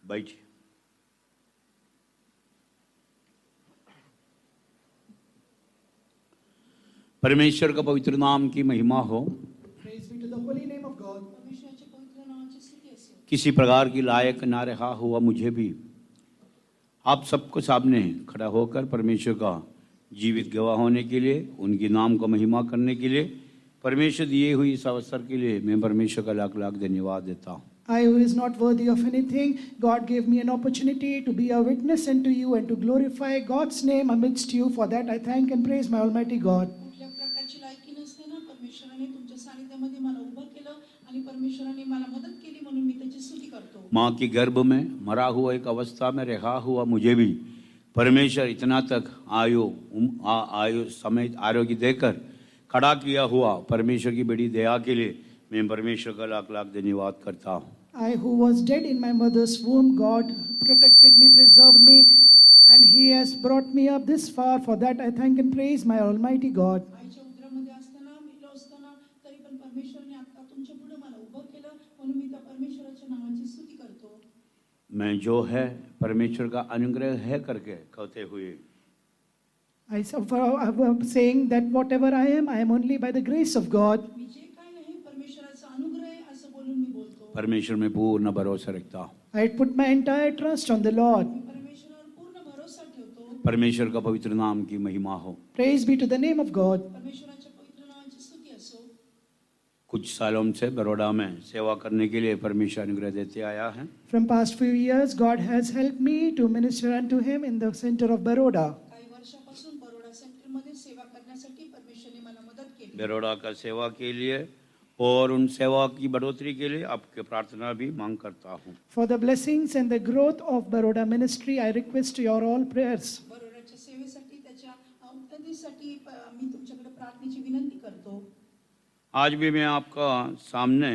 बैठिए। परमेश्वर का पवित्र नाम की महिमा हो। Praise be to the holy name of God. परमेश्वराच्या पवित्र नावाची स्तुती असो. किसी प्रकार की लायक ना रहा हुआ मुझे भी आप सबको सामने खड़ा होकर परमेश्वर का जीवित गवाह होने के लिए, उनके नाम को महिमा करने के लिए, परमेश्वर दिए हुई इस अवसर के लिए मैं परमेश्वर का लाख लाख धन्यवाद देता हूँ। I, who is not worthy of anything, God gave me an opportunity to be a witness unto you and to glorify God's name amidst you. For that I thank and praise my Almighty God. कुठल्या प्रकारची लायकी नसताना परमेश्वराने तुमच्या सानिध्यामध्ये मला उभं केलं आणि परमेश्वराने मला मदत केली म्हणून मी त्याची स्तुती करतो. माँ के गर्भ में मरा हुआ एक अवस्था में रहा हुआ मुझे भी परमेश्वर इतना तक आयु समेत आरोग्य देकर खड़ा किया हुआ परमेश्वर की बड़ी दया के लिए मैं परमेश्वर का लाख लाख धन्यवाद करता हूँ। I, who was dead in my mother's womb, God protected me, preserved me, and He has brought me up this far. For that I thank and praise my Almighty God. आईच्या उदरामध्ये असताना मिलो असताना तरी पण परमेश्वराने आता तुमच्या पुढे मला उभं केलं म्हणून मी त्या परमेश्वराच्या नावाची स्तुती करतो. मैं जो है परमेश्वर का अनुग्रह है करके कहते हुए I'm saying that whatever I am only by the grace of God. मी जे काय आहे परमेश्वराचा अनुग्रह आहे असं बोलून मी बोलतो. परमेश्वर में पूर्ण भरोसा रखता हूँ। I put my entire trust on the Lord. मी परमेश्वरावर पूर्ण भरोसा ठेवतो. परमेश्वर का पवित्र नाम की महिमा हो। Praise be to the name of God. परमेश्वराच्या पवित्र नावाची स्तुती असो. कुछ सालों से बड़ौदा में सेवा करने के लिए परमेश्वर अनुग्रह देते आया है। From past few years, God has helped me to minister unto Him in the center of Baroda. काही वर्षापासून बरोडा सेंटरमध्ये सेवा करण्यासाठी परमेश्वराने मला मदत केली. बड़ौदा का सेवा के लिए और उन सेवा की बढ़ोतरी के लिए आपके प्रार्थना भी मांग करता हूँ। For the blessings and the growth of Baroda ministry, I request your all prayers. बरोडाच्या सेवेसाठी त्याच्या उन्नतीसाठी मी तुमच्याकडे प्रार्थनेची विनंती करतो. आज भी मैं आपका सामने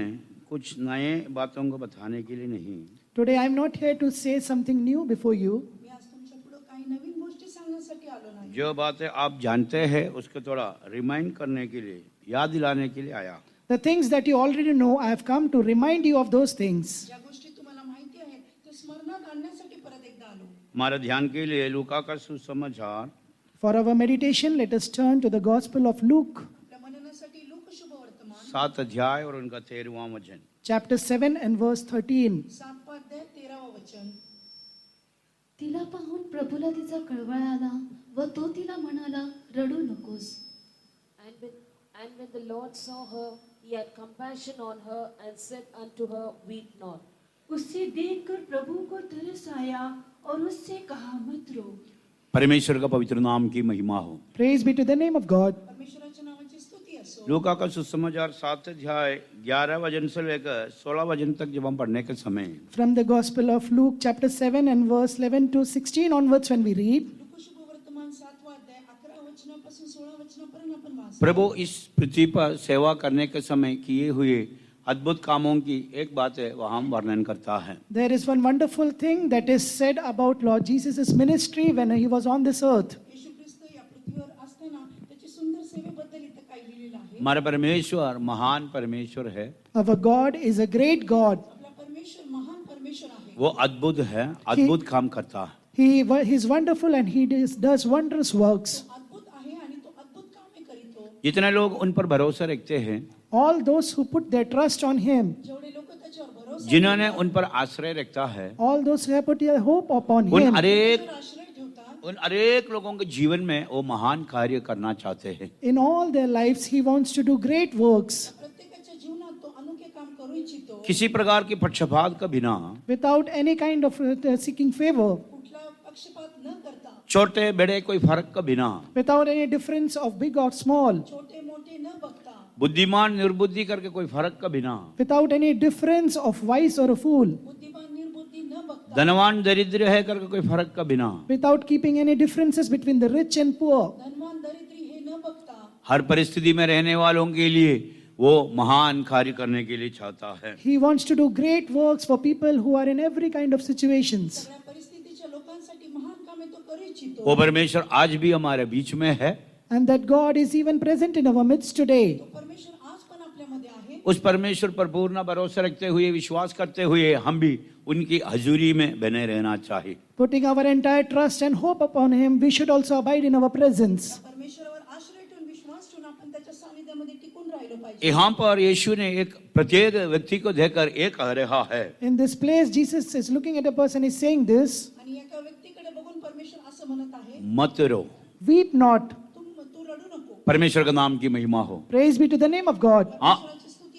कुछ नए बातों को बताने के लिए नहीं, Today, I am not here to say something new before you. मी आज तुमच्या पुढे काही नवीन गोष्टी सांगण्यासाठी आलो नाही. जो बातें आप जानते हैं उसको थोड़ा रिमाइंड करने के लिए, याद दिलाने के लिए आया। The things that you already know, I have come to remind you of those things. ज्या गोष्टी तुम्हाला माहिती आहेत ते स्मरणात आणण्यासाठी परत एकदा आलो. हमारे ध्यान के लिए लूका का सुसमाचार For our meditation, let us turn to the Gospel of Luke, आपल्या मननासाठी लोक शुभ वर्तमान 7 अध्याय और उनका 13वां वचन। chapter 7 and verse 13. 7 अध्याय 13 वचन. तिला पाहून प्रभूला तिचा कळवळ आला व तो तिला म्हणाला, रडू नकोस. And when the Lord saw her, he had compassion on her and said unto her, weep not. उसे देखकर प्रभु को तरस आया और उससे कहा, मत रो. परमेश्वर का पवित्र नाम की महिमा हो। Praise be to the name of God. परमेश्वराच्या नावाची स्तुती असो. लूका का सुसमाचार 7 अध्याय 11 वचन से लेकर 16 वचन तक जब हम पढ़ने के समय From the Gospel of Luke, chapter 7 and verse 11 to 16 onwards, when we read, लोक शुभ वर्तमान 7 अध्याय 11 वचनापासून 16 वचनापर्यंत आपण वाचतो. प्रभु इस पृथ्वी पर सेवा करने के समय किए हुए अद्भुत कामों की एक बात है वहाँ वर्णन करता है। there is one wonderful thing that is said about Lord Jesus' ministry when He was on this earth. येशू ख्रिस्त या पृथ्वीवर असताना त्याची सुंदर सेवेबद्दल इथं काही लिहिलेलं आहे. हमारा परमेश्वर महान परमेश्वर है, Our God is a great God. आपला परमेश्वर महान परमेश्वर आहे. वो अद्भुत है, अद्भुत काम करता है। He is wonderful and He does wondrous works. तो अद्भुत आहे आणि तो अद्भुत कामे करीतो. जितने लोग उन पर भरोसा रखते हैं, All those who put their trust on Him, जेवढे लोक त्याच्यावर भरोसा जिन्होंने उन पर आश्रय रखता है, all those who have put their hope upon उन Him, आश्रय ठेवतात, उन अनेक लोगों के जीवन में वो महान कार्य करना चाहते हैं। in all their lives He wants to do great works प्रत्येकाच्या जीवनात तो अनोखे काम करू इच्छितो. किसी प्रकार की पक्षपात का बिना, without any kind of seeking favor, कुठला पक्षपात न करता, छोटे बड़े कोई फर्क का बिना, without any difference of big or small, छोटे मोठे न बघता, बुद्धिमान निर्बुद्धि करके कोई फर्क का बिना, without any difference of wise or a fool, बुद्धिमान निर्बुद्धी न बघता, धनवान दरिद्र है करके कोई फर्क का बिना, without keeping any differences between the rich and poor, धनवान दरिद्री हे न बघता, हर परिस्थिति में रहने वालों के लिए वो महान कार्य करने के लिए चाहता है। He wants to do great works for people who are in every kind of situations. सगळ्या परिस्थितीच्या लोकांसाठी महान कामे तो करू इच्छितो. वो परमेश्वर आज भी हमारे बीच में है। And that God is even present in our midst today. तो परमेश्वर आज पण आपल्यामध्ये आहे. उस परमेश्वर पर पूर्ण भरोसा रखते हुए, विश्वास करते हुए हम भी उनकी हजूरी में बने रहना चाहिए। Putting our entire trust and hope upon Him, we should also abide in our presence. त्या परमेश्वरावर आश्रय ठेवून विश्वास ठेवून आपण त्याच्या सानिध्यामध्ये टिकून राहिलो पाहिजे. यहाँ पर यीशु ने एक प्रत्येक व्यक्ति को देखकर एक कह रहा है, In this place, Jesus is looking at a person, is saying this, आणि एका व्यक्तीकडे बघून परमेश्वर असं म्हणत आहे, मत रो, weep not. तू रडू नको. परमेश्वर का नाम की महिमा हो। Praise be to the name of God. हाँ,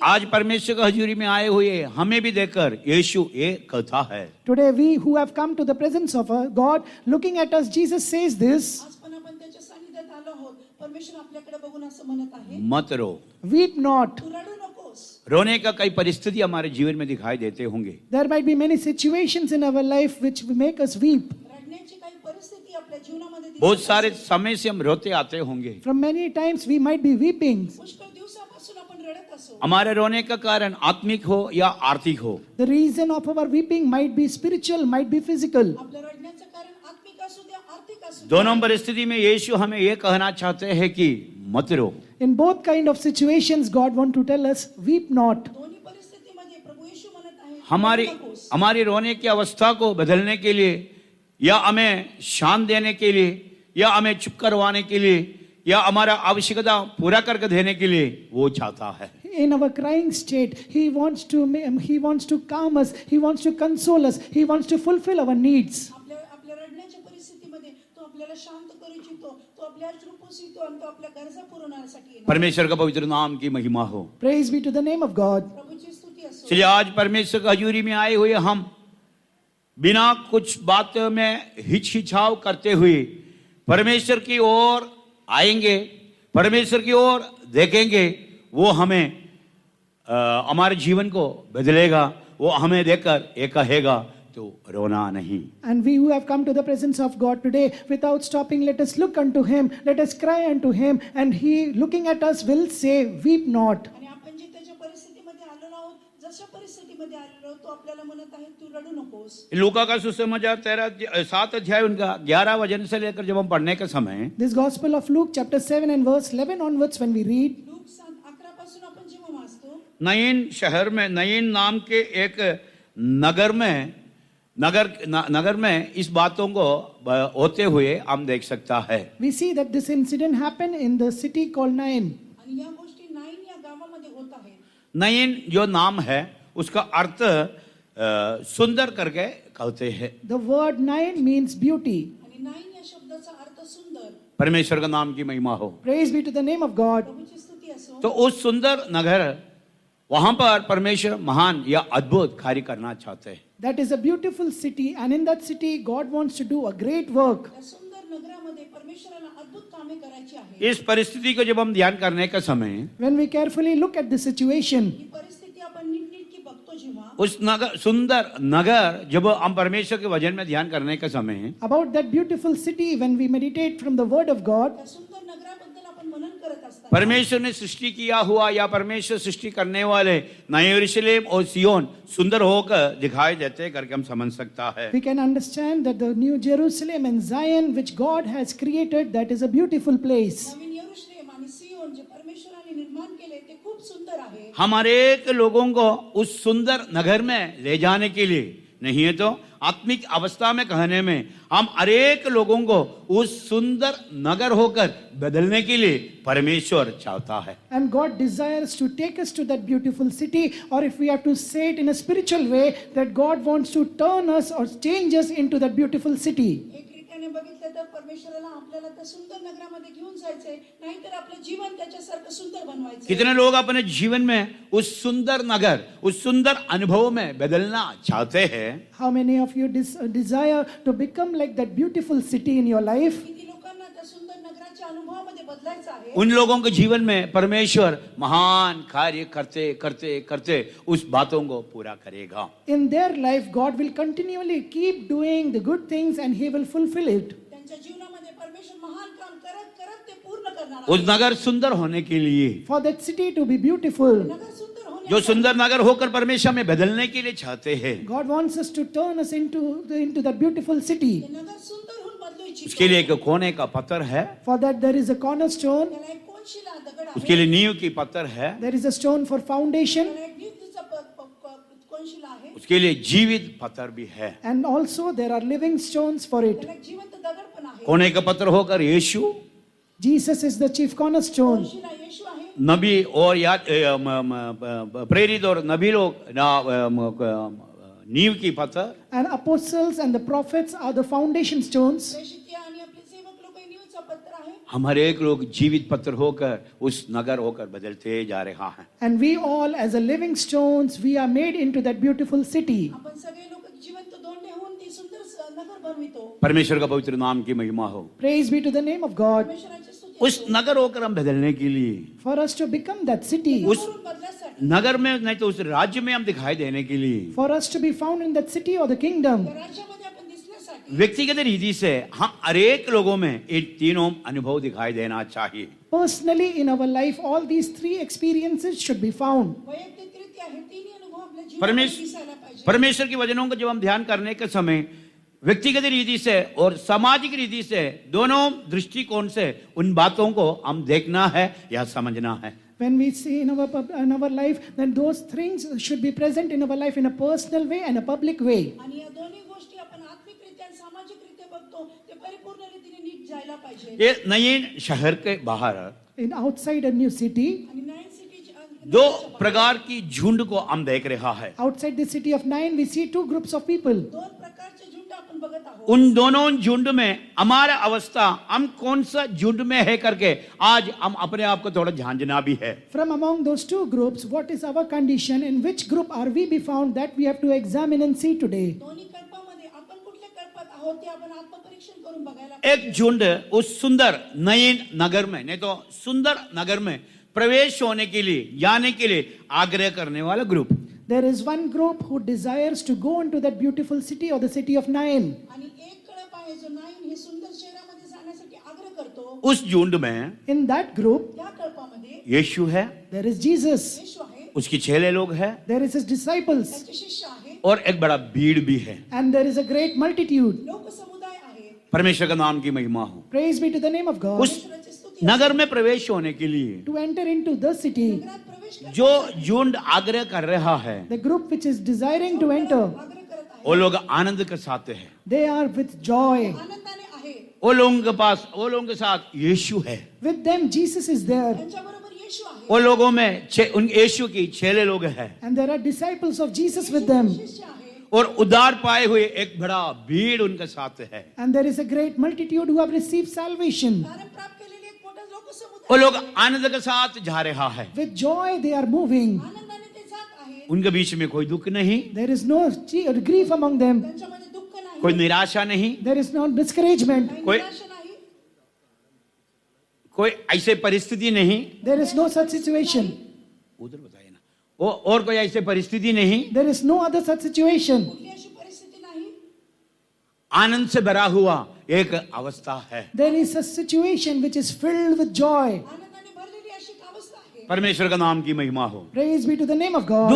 आज परमेश्वर का हजूरी में आए हुए हमें भी देखकर यीशु एक कहता है, Today, we who have come to the presence of our God, looking at us, Jesus says this, आज पण आपण त्याच्या सानिध्यात आलो आहोत. परमेश्वर आपल्याकडे बघून असं म्हणत आहे, मत रो। weep not. तू रडू नकोस. रोने का कई परिस्थिति हमारे जीवन में दिखाई देते होंगे, There might be many situations in our life which make us weep. रडण्याची काही परिस्थिती आपल्या जीवनामध्ये दिसत बहुत सारे असेल. समय से हम रोते आते होंगे। From many times, we might be weeping. पुष्कळ दिवसापासून आपण रडत असो. हमारे रोने का कारण आत्मिक हो या आर्थिक हो, The reason of our weeping might be spiritual, might be physical. आपल्या रडण्याचं कारण आत्मिक असू द्या, आर्थिक असू द्या. दोनों परिस्थिति में यीशु हमें ये कहना चाहते हैं कि मत रो। In both kind of situations, God want to tell us, weep not. दोन्ही परिस्थितीमध्ये प्रभू येशू म्हणत आहे, हमारी रडू नकोस. हमारी रोने की अवस्था को बदलने के लिए, या हमें शांत देने के लिए, या हमें चुप करवाने के लिए, या हमारा आवश्यकता पूरा करके देने के लिए वो चाहता है। In our crying state, He wants to calm us. He wants to console us. He wants to fulfill our needs. आपल्या आपल्या रडण्याच्या परिस्थितीमध्ये तो आपल्याला शांत करू इच्छितो, तो आपल्या अश्रू पुसतो आणि तो आपल्या गरजा पुरवण्यासाठी येणार. परमेश्वर का पवित्र नाम की महिमा हो। Praise be to the name of God. प्रभूची स्तुती असो. इसलिए आज परमेश्वर की हजूरी में आए हुए हम बिना कुछ बात में हिचकिचाव करते हुए परमेश्वर की ओर आएंगे, परमेश्वर की ओर देखेंगे, वो हमें हमारे जीवन को बदलेगा, वो हमें देखकर ये कहेगा तो रोना नहीं। And we who have come to the presence of God today, without stopping, let us look unto Him, let us cry unto Him, and He, looking at us, will say, weep not. आणि आपण जे त्याच्या परिस्थितीमध्ये आलेलो आहोत, जशा परिस्थितीमध्ये आलेलो आहोत, तो आपल्याला म्हणत आहे, तू रडू नकोस. लूका का सुसमाचार 7 अध्याय उनका 11 वचन से लेकर जब हम पढ़ने के समय This Gospel of Luke, chapter 7 and verse 11 onwards, when we read, look 11 पासून आपण जेव्हा वाचतो, नईन शहर में, नईन नाम के एक नगर में इस बातों को होते हुए हम देख सकता है। we see that this incident happened in the city called Nain. आणि या गोष्टी नाईन या गावामध्ये होत आहेत. नईन जो नाम है उसका अर्थ सुंदर करके कहते हैं। The word Nain means beauty. आणि नाईन या शब्दाचा अर्थ सुंदर. परमेश्वर का नाम की महिमा हो। Praise be to the name of God. प्रभूची स्तुती असो. तो उस सुंदर नगर, वहां पर परमेश्वर महान या अद्भुत कार्य करना चाहते हैं। That is a beautiful city, and in that city, God wants to do a great work. त्या सुंदर नगरामध्ये परमेश्वराला अद्भुत कामे करायची आहे. इस परिस्थिति को जब हम ध्यान करने का समय When we carefully look at the situation, ही परिस्थिती आपण नीटनेटकी बघतो जेव्हा, उस नगर, सुंदर नगर, जब हम परमेश्वर के वचन में ध्यान करने का समय about that beautiful city, when we meditate from the Word of God, त्या सुंदर नगराबद्दल आपण मनन करत असताना परमेश्वर ने सृष्टि किया हुआ या परमेश्वर सृष्टि करने वाले नए यरूशलेम और सियोन सुंदर होकर दिखाई देते करके हम समझ सकता है। we can understand that the New Jerusalem and Zion, which God has created, that is a beautiful place. नवीन यरूशलेम आणि सियोन जे परमेश्वराने निर्माण केले ते खूप सुंदर आहे. हम अनेक लोगों को उस सुंदर नगर में ले जाने के लिए, नहीं है तो आत्मिक अवस्था में कहने में, हम अनेक लोगों को उस सुंदर नगर होकर बदलने के लिए परमेश्वर चाहता है। And God desires to take us to that beautiful city, or if we have to say it in a spiritual way, that God wants to turn us or change us into that beautiful city. एक रीतीने बघितलं तर परमेश्वराला आपल्याला त्या सुंदर नगरामध्ये घेऊन जायचंय, नाहीतर आपलं जीवन त्याच्यासारखं सुंदर बनवायचं. कितने लोग अपने जीवन में उस सुंदर नगर, उस सुंदर अनुभव में बदलना चाहते हैं। How many of you desire to become like that beautiful city in your life? किती लोकांना त्या सुंदर नगराच्या अनुभवामध्ये बदलायचं आहे. उन लोगों के जीवन में परमेश्वर महान कार्य करते करते करते उस बातों को पूरा करेगा। In their life, God will continually keep doing the good things and He will fulfill it. त्यांच्या जीवनामध्ये परमेश्वर महान काम करत करत ते पूर्ण करणार उस आहे. नगर सुंदर होने के लिए, For that city to be beautiful, नगर सुंदर होणे, जो सुंदर नगर होकर परमेश्वर में बदलने के लिए चाहते हैं, God wants us to turn us into that beautiful city. ते नगर सुंदर होऊन बदलू इच्छितो. उसके लिए एक कोने का पत्थर है, For that, there is a cornerstone. त्याला एक कोण त्रिकोणशिला दगड आहे. उसके लिए नींव की पत्थर है, There is a stone for foundation, त्याला एक नीतीचा त्रिकोणशिला आहे. उसके लिए जीवित पत्थर भी है। and also there are living stones for it. त्याला एक जिवंत दगड पण आहे. कोने का पत्थर होकर यीशु, Jesus is the chief cornerstone. त्रिकोणशिला येशू आहे. नबी और या प्रेरित और नबी लोग नींव की पत्थर, And apostles and the prophets are the foundation stones. प्रेषित आणि आपले सेवक लोक हे नीवचा पत्र आहे. हम हर एक लोग जीवित पत्थर होकर उस नगर होकर बदलते जा रहा है। And we all, as a living stones, we are made into that beautiful city. आपण सगळे लोक जिवंत दोंडे होऊन ती सुंदर नगर बनवितो. परमेश्वर का पवित्र नाम की महिमा हो। Praise be to the name of God. परमेश्वराची स्तुती उस नगर होकर हम बदलने के लिए, For us to become that city, उस करून बदलासाठी, नगर में नहीं तो उस राज्य में हम दिखाई देने के लिए, for us to be found in that city or the kingdom, त्या राज्यामध्ये आपण दिसण्यासाठी व्यक्तिगत रीति से हम हर एक लोगों में ये तीनों अनुभव दिखाई देना चाहिए। personally in our life, all these three experiences should be found. वैयक्तिकरित्या हे तिन्ही अनुभव आपल्या जीवनात दिसायला पाहिजे. परमेश्वर के वचनों को जब हम ध्यान करने के समय व्यक्तिगत रीति से और सामाजिक रीति से दोनों दृष्टिकोण से उन बातों को हम देखना है या समझना है। When we see in our life, then those things should be present in our life in a personal way and a public way. आणि या दोन्ही गोष्टी आपण आत्मिकरित्या आणि सामाजिकरित्या बघतो ते परिपूर्ण रीतीने नीट जायला पाहिजे. ये नयीन शहर के बाहर In outside a new city, आणि नाइन सिटी दो प्रकार की झुंड को हम देख रहा है। outside the city of Nain, we see two groups of people. दोन प्रकारचे झुंड आपण बघत आहोत. उन दोनों झुंड में हमारा अवस्था, हम कौन सा झुंड में है करके आज हम अपने आप को थोड़ा झांझना भी है। From among those two groups, what is our condition? In which group are we be found? That we have to examine and see today. दोन्ही कल्पामध्ये आपण कुठल्या कल्पात आहोत ते आपण आत्मपरीक्षण करून बघायला एक पाहिजे. झुंड उस सुंदर नयीन नगर में, नहीं तो सुंदर नगर में प्रवेश होने के लिए, जाने के लिए आग्रह करने वाला group. There is one group who desires to go into that beautiful city or the city of Nain. आणि एक कळप आहे जो नाईन हे सुंदर शहरामध्ये जाण्यासाठी आग्रह करतो. उस झुंड में In that group, त्या कल्पामध्ये यीशु है, there is Jesus, येशू आहे, उसकी चेले लोग हैं there is his disciples, त्याचे शिष्य आहे, और एक बड़ा भीड़ भी है। and there is a great multitude. लोक समुदाय आहे. परमेश्वर का नाम की महिमा हो। Praise be to the name of God. उस परमेश्वराची स्तुती. नगर में प्रवेश होने के लिए To enter into the city, नगरात प्रवेश करण्यासाठी जो झुंड आग्रह कर रहा है, the group which is desiring to enter, आग्रह करत आहे. वो लोग आनंद के साथ है। they are with joy. आनंदाने आहे. वो लोगों के पास, वो लोगों के साथ यीशु है। With them, Jesus is there. त्यांच्याबरोबर येशू आहे. वो लोगों में उन यीशु की चेले लोग हैं And there are disciples of Jesus with them. शिष्य आहे. और उद्धार पाए हुए एक बड़ा भीड़ उनके साथ है। And there is a great multitude who have received salvation. कारण प्राप्त केलेले एक मोठा लोक वो समुदाय लोग आनंद के साथ जा रहा है। With joy, they are moving. आनंदाने ते जात आहे. उनके बीच में कोई दुख नहीं, There is no grief among them. त्यांच्यामध्ये दुःख नाही, कोई निराशा नहीं, There is no discouragement. काही कोई- निराशा नाही, कोई ऐसे परिस्थिति नहीं। There is no such situation. उधर बताइए ना, वो और कोई ऐसे परिस्थिति नहीं, There is no other such situation. कुठली अशी परिस्थिती नाही. आनंद से भरा हुआ एक अवस्था है। There is a situation which is filled with joy. आनंदाने भरलेली अशी एक अवस्था आहे. परमेश्वर का नाम की महिमा हो। Praise be to the name of God.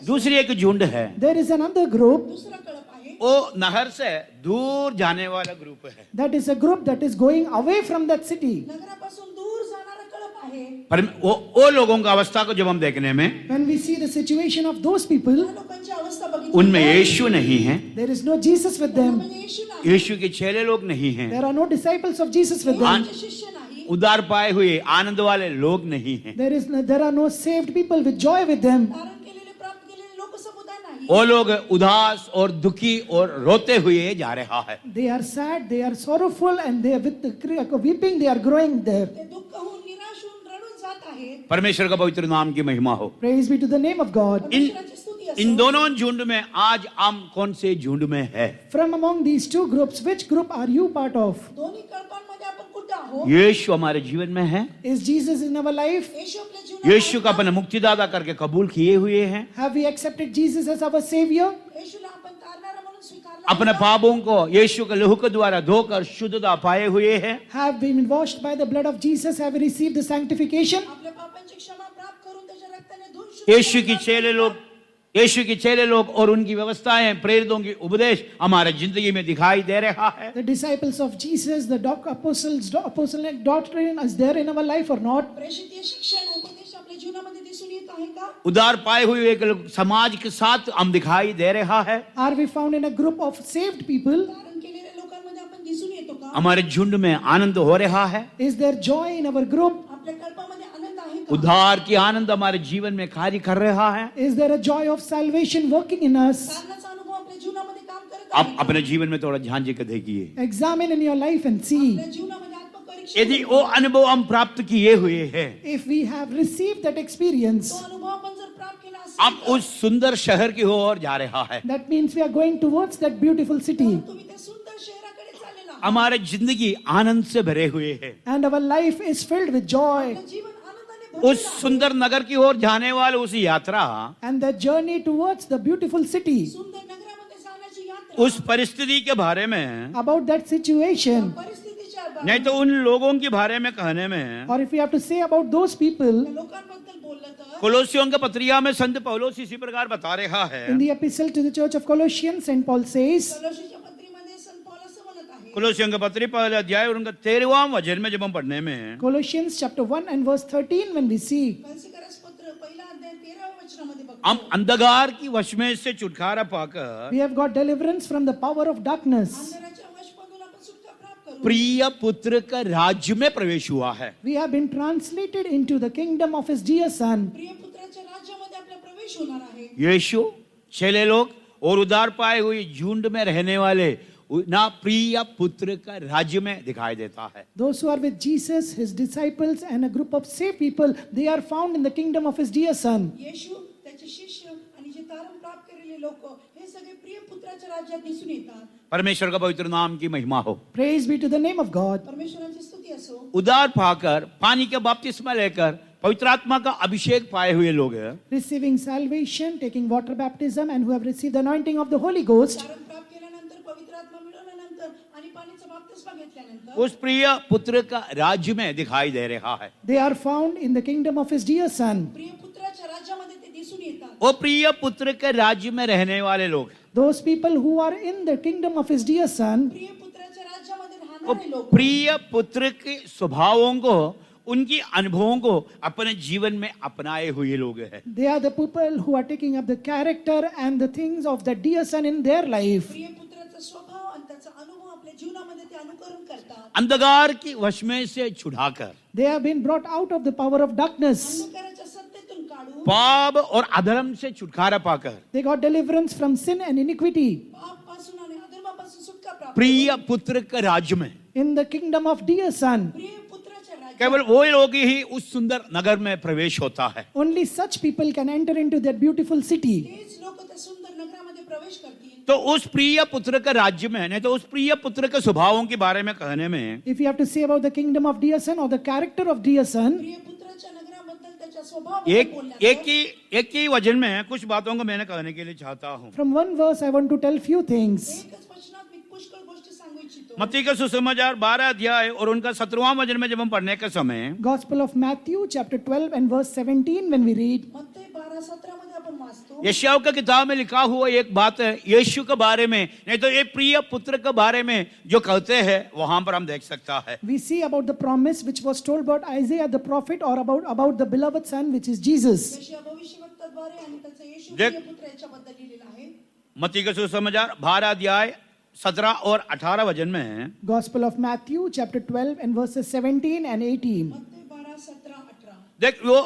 दूसरी एक झुंड है, There is another group. दुसरा कळप आहे. वो नहर से दूर जाने वाला ग्रुप है। That is a group that is going away from that city. नगरापासून दूर जाणारा कळप आहे. पर वो लोगों का अवस्था को जब हम देखने में, When we see the situation of those people, त्या लोकांची अवस्था बघितली उनमें तर यीशु नहीं है, there is no Jesus with them. त्यामध्ये येशू नाही. यीशु के चेले लोग नहीं हैं, There are no disciples of Jesus with them. येशूचे शिष्य नाही. उद्धार पाए हुए आनंद वाले लोग नहीं हैं। There are no saved people with joy with them. धारण केलेले प्राप्त केलेले लोक समुदाय नाही. वो लोग उदास और दुखी और रोते हुए जा रहा है। They are sad, they are sorrowful, and they are with the weeping, they are growing there. ते दुःख होऊन निराश होऊन रडून जात आहेत. परमेश्वर का पवित्र नाम की महिमा हो। Praise be to the name of God. परमेश्वराची स्तुती असो. इन दोनों झुंड में आज हम कौन से झुंड में है? From among these two groups, which group are you part of? दोन्ही कल्पांमध्ये आपण कुठे आहोत? यीशु हमारे जीवन में है, Is Jesus in our life? येशू आपल्या जीवनात यीशु आहे का का? अपने मुक्तिदाता करके कबूल किए हुए हैं, Have we accepted Jesus as our Savior? येशूला आपण तारणारा म्हणून स्वीकारला अपने आहे का? पापों को यीशु के लहू के द्वारा धोकर शुद्धता पाए हुए हैं, Have been washed by the blood of Jesus? Have we received the sanctification? आपल्या पापांची क्षमा प्राप्त करून त्याच्या रक्ताने धुवून शुद्ध यीशु की प्राप्त चेले केला. लोग यीशु के चेले लोग और उनकी व्यवस्थाएं, प्रेरितों की उपदेश हमारे जिंदगी में दिखाई दे रहा है। The disciples of Jesus, the apostolic doctrine is there in our life or not? प्रेषित शिक्षण उपदेश आपल्या जीवनामध्ये दिसून येत आहे का? उद्धार पाए हुए एक समाज के साथ हम दिखाई दे रहा है। Are we found in a group of saved people? धारण केलेल्या लोकांमध्ये आपण दिसून येतो का? हमारे झुंड में आनंद हो रहा है। Is there joy in our group? आपल्या कल्पामध्ये आनंद आहे का? उद्धार की आनंद हमारे जीवन में कार्य कर रहा है। Is there a joy of salvation working in us? कारणाचा अनुभव आपल्या जीवनामध्ये काम करत आप आहे. अपने जीवन में थोड़ा झांझी कर देखिए। Examine in your life and see. आपल्या जीवनामध्ये आत्मपरीक्षण यदि वो अनुभव हम प्राप्त किए हुए हैं, If we have received that experience, तो अनुभव आपण जर प्राप्त केला हम असेल उस सुंदर शहर की ओर जा रहा है। that means we are going towards that beautiful city. तर तुम्ही त्या सुंदर शहराकडे चाललेला आहात. हमारे जिंदगी आनंद से भरे हुए है। And our life is filled with joy. आपलं जीवन आनंदाने उस भरलेलं आहे. सुंदर नगर की ओर जाने वाले उस यात्रा, And the journey towards the beautiful city. सुंदर नगरामध्ये जाण्याची यात्रा उस परिस्थिति के बारे में, About that situation, परिस्थितीच्या बाबतीत नहीं तो उन लोगों के बारे में कहने में, or if we have to say about those people, लोकांबद्दल बोललं तर कोलोसियों के पत्रिया में संत पौलुस इसी प्रकार बता रहा है। in the epistle to the church of Colossians, St. Paul says, कलोशीच्या पत्रीमध्ये संत पौल असं म्हणत आहे. कोलोसियों के पत्री पहले अध्याय और उनका 13वां वचन में जब हम पढ़ने में, Colossians chapter 1 and verse 13, when we see, कलसीकरस पत्र पहिला अध्याय 13व्या वचनामध्ये बघतो. हम अंधकार की वश में से छुटकारा पाकर we have got deliverance from the power of darkness. अंधकाराच्या वशमधून आपण सुटका प्राप्त करू. प्रिय पुत्र का राज्य में प्रवेश हुआ है। We have been translated into the kingdom of his dear son. प्रिय पुत्राच्या राज्यामध्ये आपला प्रवेश होणार आहे. यीशु, चेले लोग और उद्धार पाए हुए झुंड में रहने वाले ना प्रिय पुत्र का राज्य में दिखाई देता है। Those who are with Jesus, his disciples, and a group of saved people, they are found in the kingdom of his dear son. येशू, त्याचे शिष्य आणि जे तारण प्राप्त केलेले लोक हे सगळे प्रिय पुत्राच्या राज्यात दिसून येतात. परमेश्वर का पवित्र नाम की महिमा हो। Praise be to the name of God. परमेश्वराची स्तुती असो. उद्धार पाकर पानी के बपतिस्मा लेकर पवित्र आत्मा का अभिषेक पाए हुए लोग हैं, Receiving salvation, taking water baptism, and who have received the anointing of the Holy Ghost, तारण प्राप्त केल्यानंतर पवित्र आत्मा मिळवल्यानंतर आणि पाण्याचा बपतिस्मा घेतल्यानंतर उस प्रिय पुत्र का राज्य में दिखाई दे रहा है। they are found in the kingdom of his dear son. प्रिय पुत्राच्या राज्यामध्ये ते दिसून येतात. वो प्रिय पुत्र के राज्य में रहने वाले लोग, Those people who are in the kingdom of his dear son, प्रिय पुत्राच्या राज्यामध्ये वो राहणारे लोक प्रिय पुत्र के स्वभावों को, उनकी अनुभवों को अपने जीवन में अपनाए हुए लोग हैं। they are the people who are taking up the character and the things of the dear son in their life. प्रिय पुत्राचा स्वभाव आणि त्याचा अनुभव आपल्या जीवनामध्ये ते अनुकरण करतात. अंधकार की वश में से छुड़ाकर They have been brought out of the power of darkness. अंधकाराच्या सत्तेतून काढून पाप और अधर्म से छुटकारा पाकर They got deliverance from sin and iniquity पापापासून आणि अधर्मापासून सुटका प्राप्त प्रिय पुत्र के राज्य में in the kingdom of dear son. प्रिय पुत्राच्या राज्यात केवल वो लोग ही उस सुंदर नगर में प्रवेश होता है। Only such people can enter into that beautiful city. तेच लोक त्या सुंदर नगरामध्ये प्रवेश करतील. तो उस प्रिय पुत्र के राज्य में, नहीं तो उस प्रिय पुत्र के स्वभावों के बारे में कहने में, If you have to say about the kingdom of dear son or the character of dear son, प्रिय पुत्राच्या नगराबद्दल त्याच्या स्वभावाबद्दल एक बोलण्यात एक ही वचन में कुछ बातों को मैंने कहने के लिए चाहता हूँ। from one verse I want to tell few things. एकच वचनात मी पुष्कळ गोष्टी सांगू इच्छितो. मत्ती का सुसमाचार 12 अध्याय और उनका 17वां वचन में जब हम पढ़ने के समय Gospel of Matthew chapter 12 and verse 17 when we read, मत्ती 12:17 मध्ये आपण वाचतो. यशायाह का किताब में लिखा हुआ एक बात है यीशु के बारे में, नहीं तो ये प्रिय पुत्र के बारे में जो कहते हैं वहां पर हम देख सकता है। we see about the promise which was told about Isaiah the prophet or about the beloved son which is Jesus. यशायाह भविष्यवक्ताद्वारे आणि त्याचा येशू देख- प्रिय पुत्र याच्याबद्दल लिहिलेलं आहे. मत्ती का सुसमाचार 12 अध्याय 17 और 18 वचन में Gospel of Matthew chapter 12 and verses 17 and 18. मत्ती 12:17-18. देख वो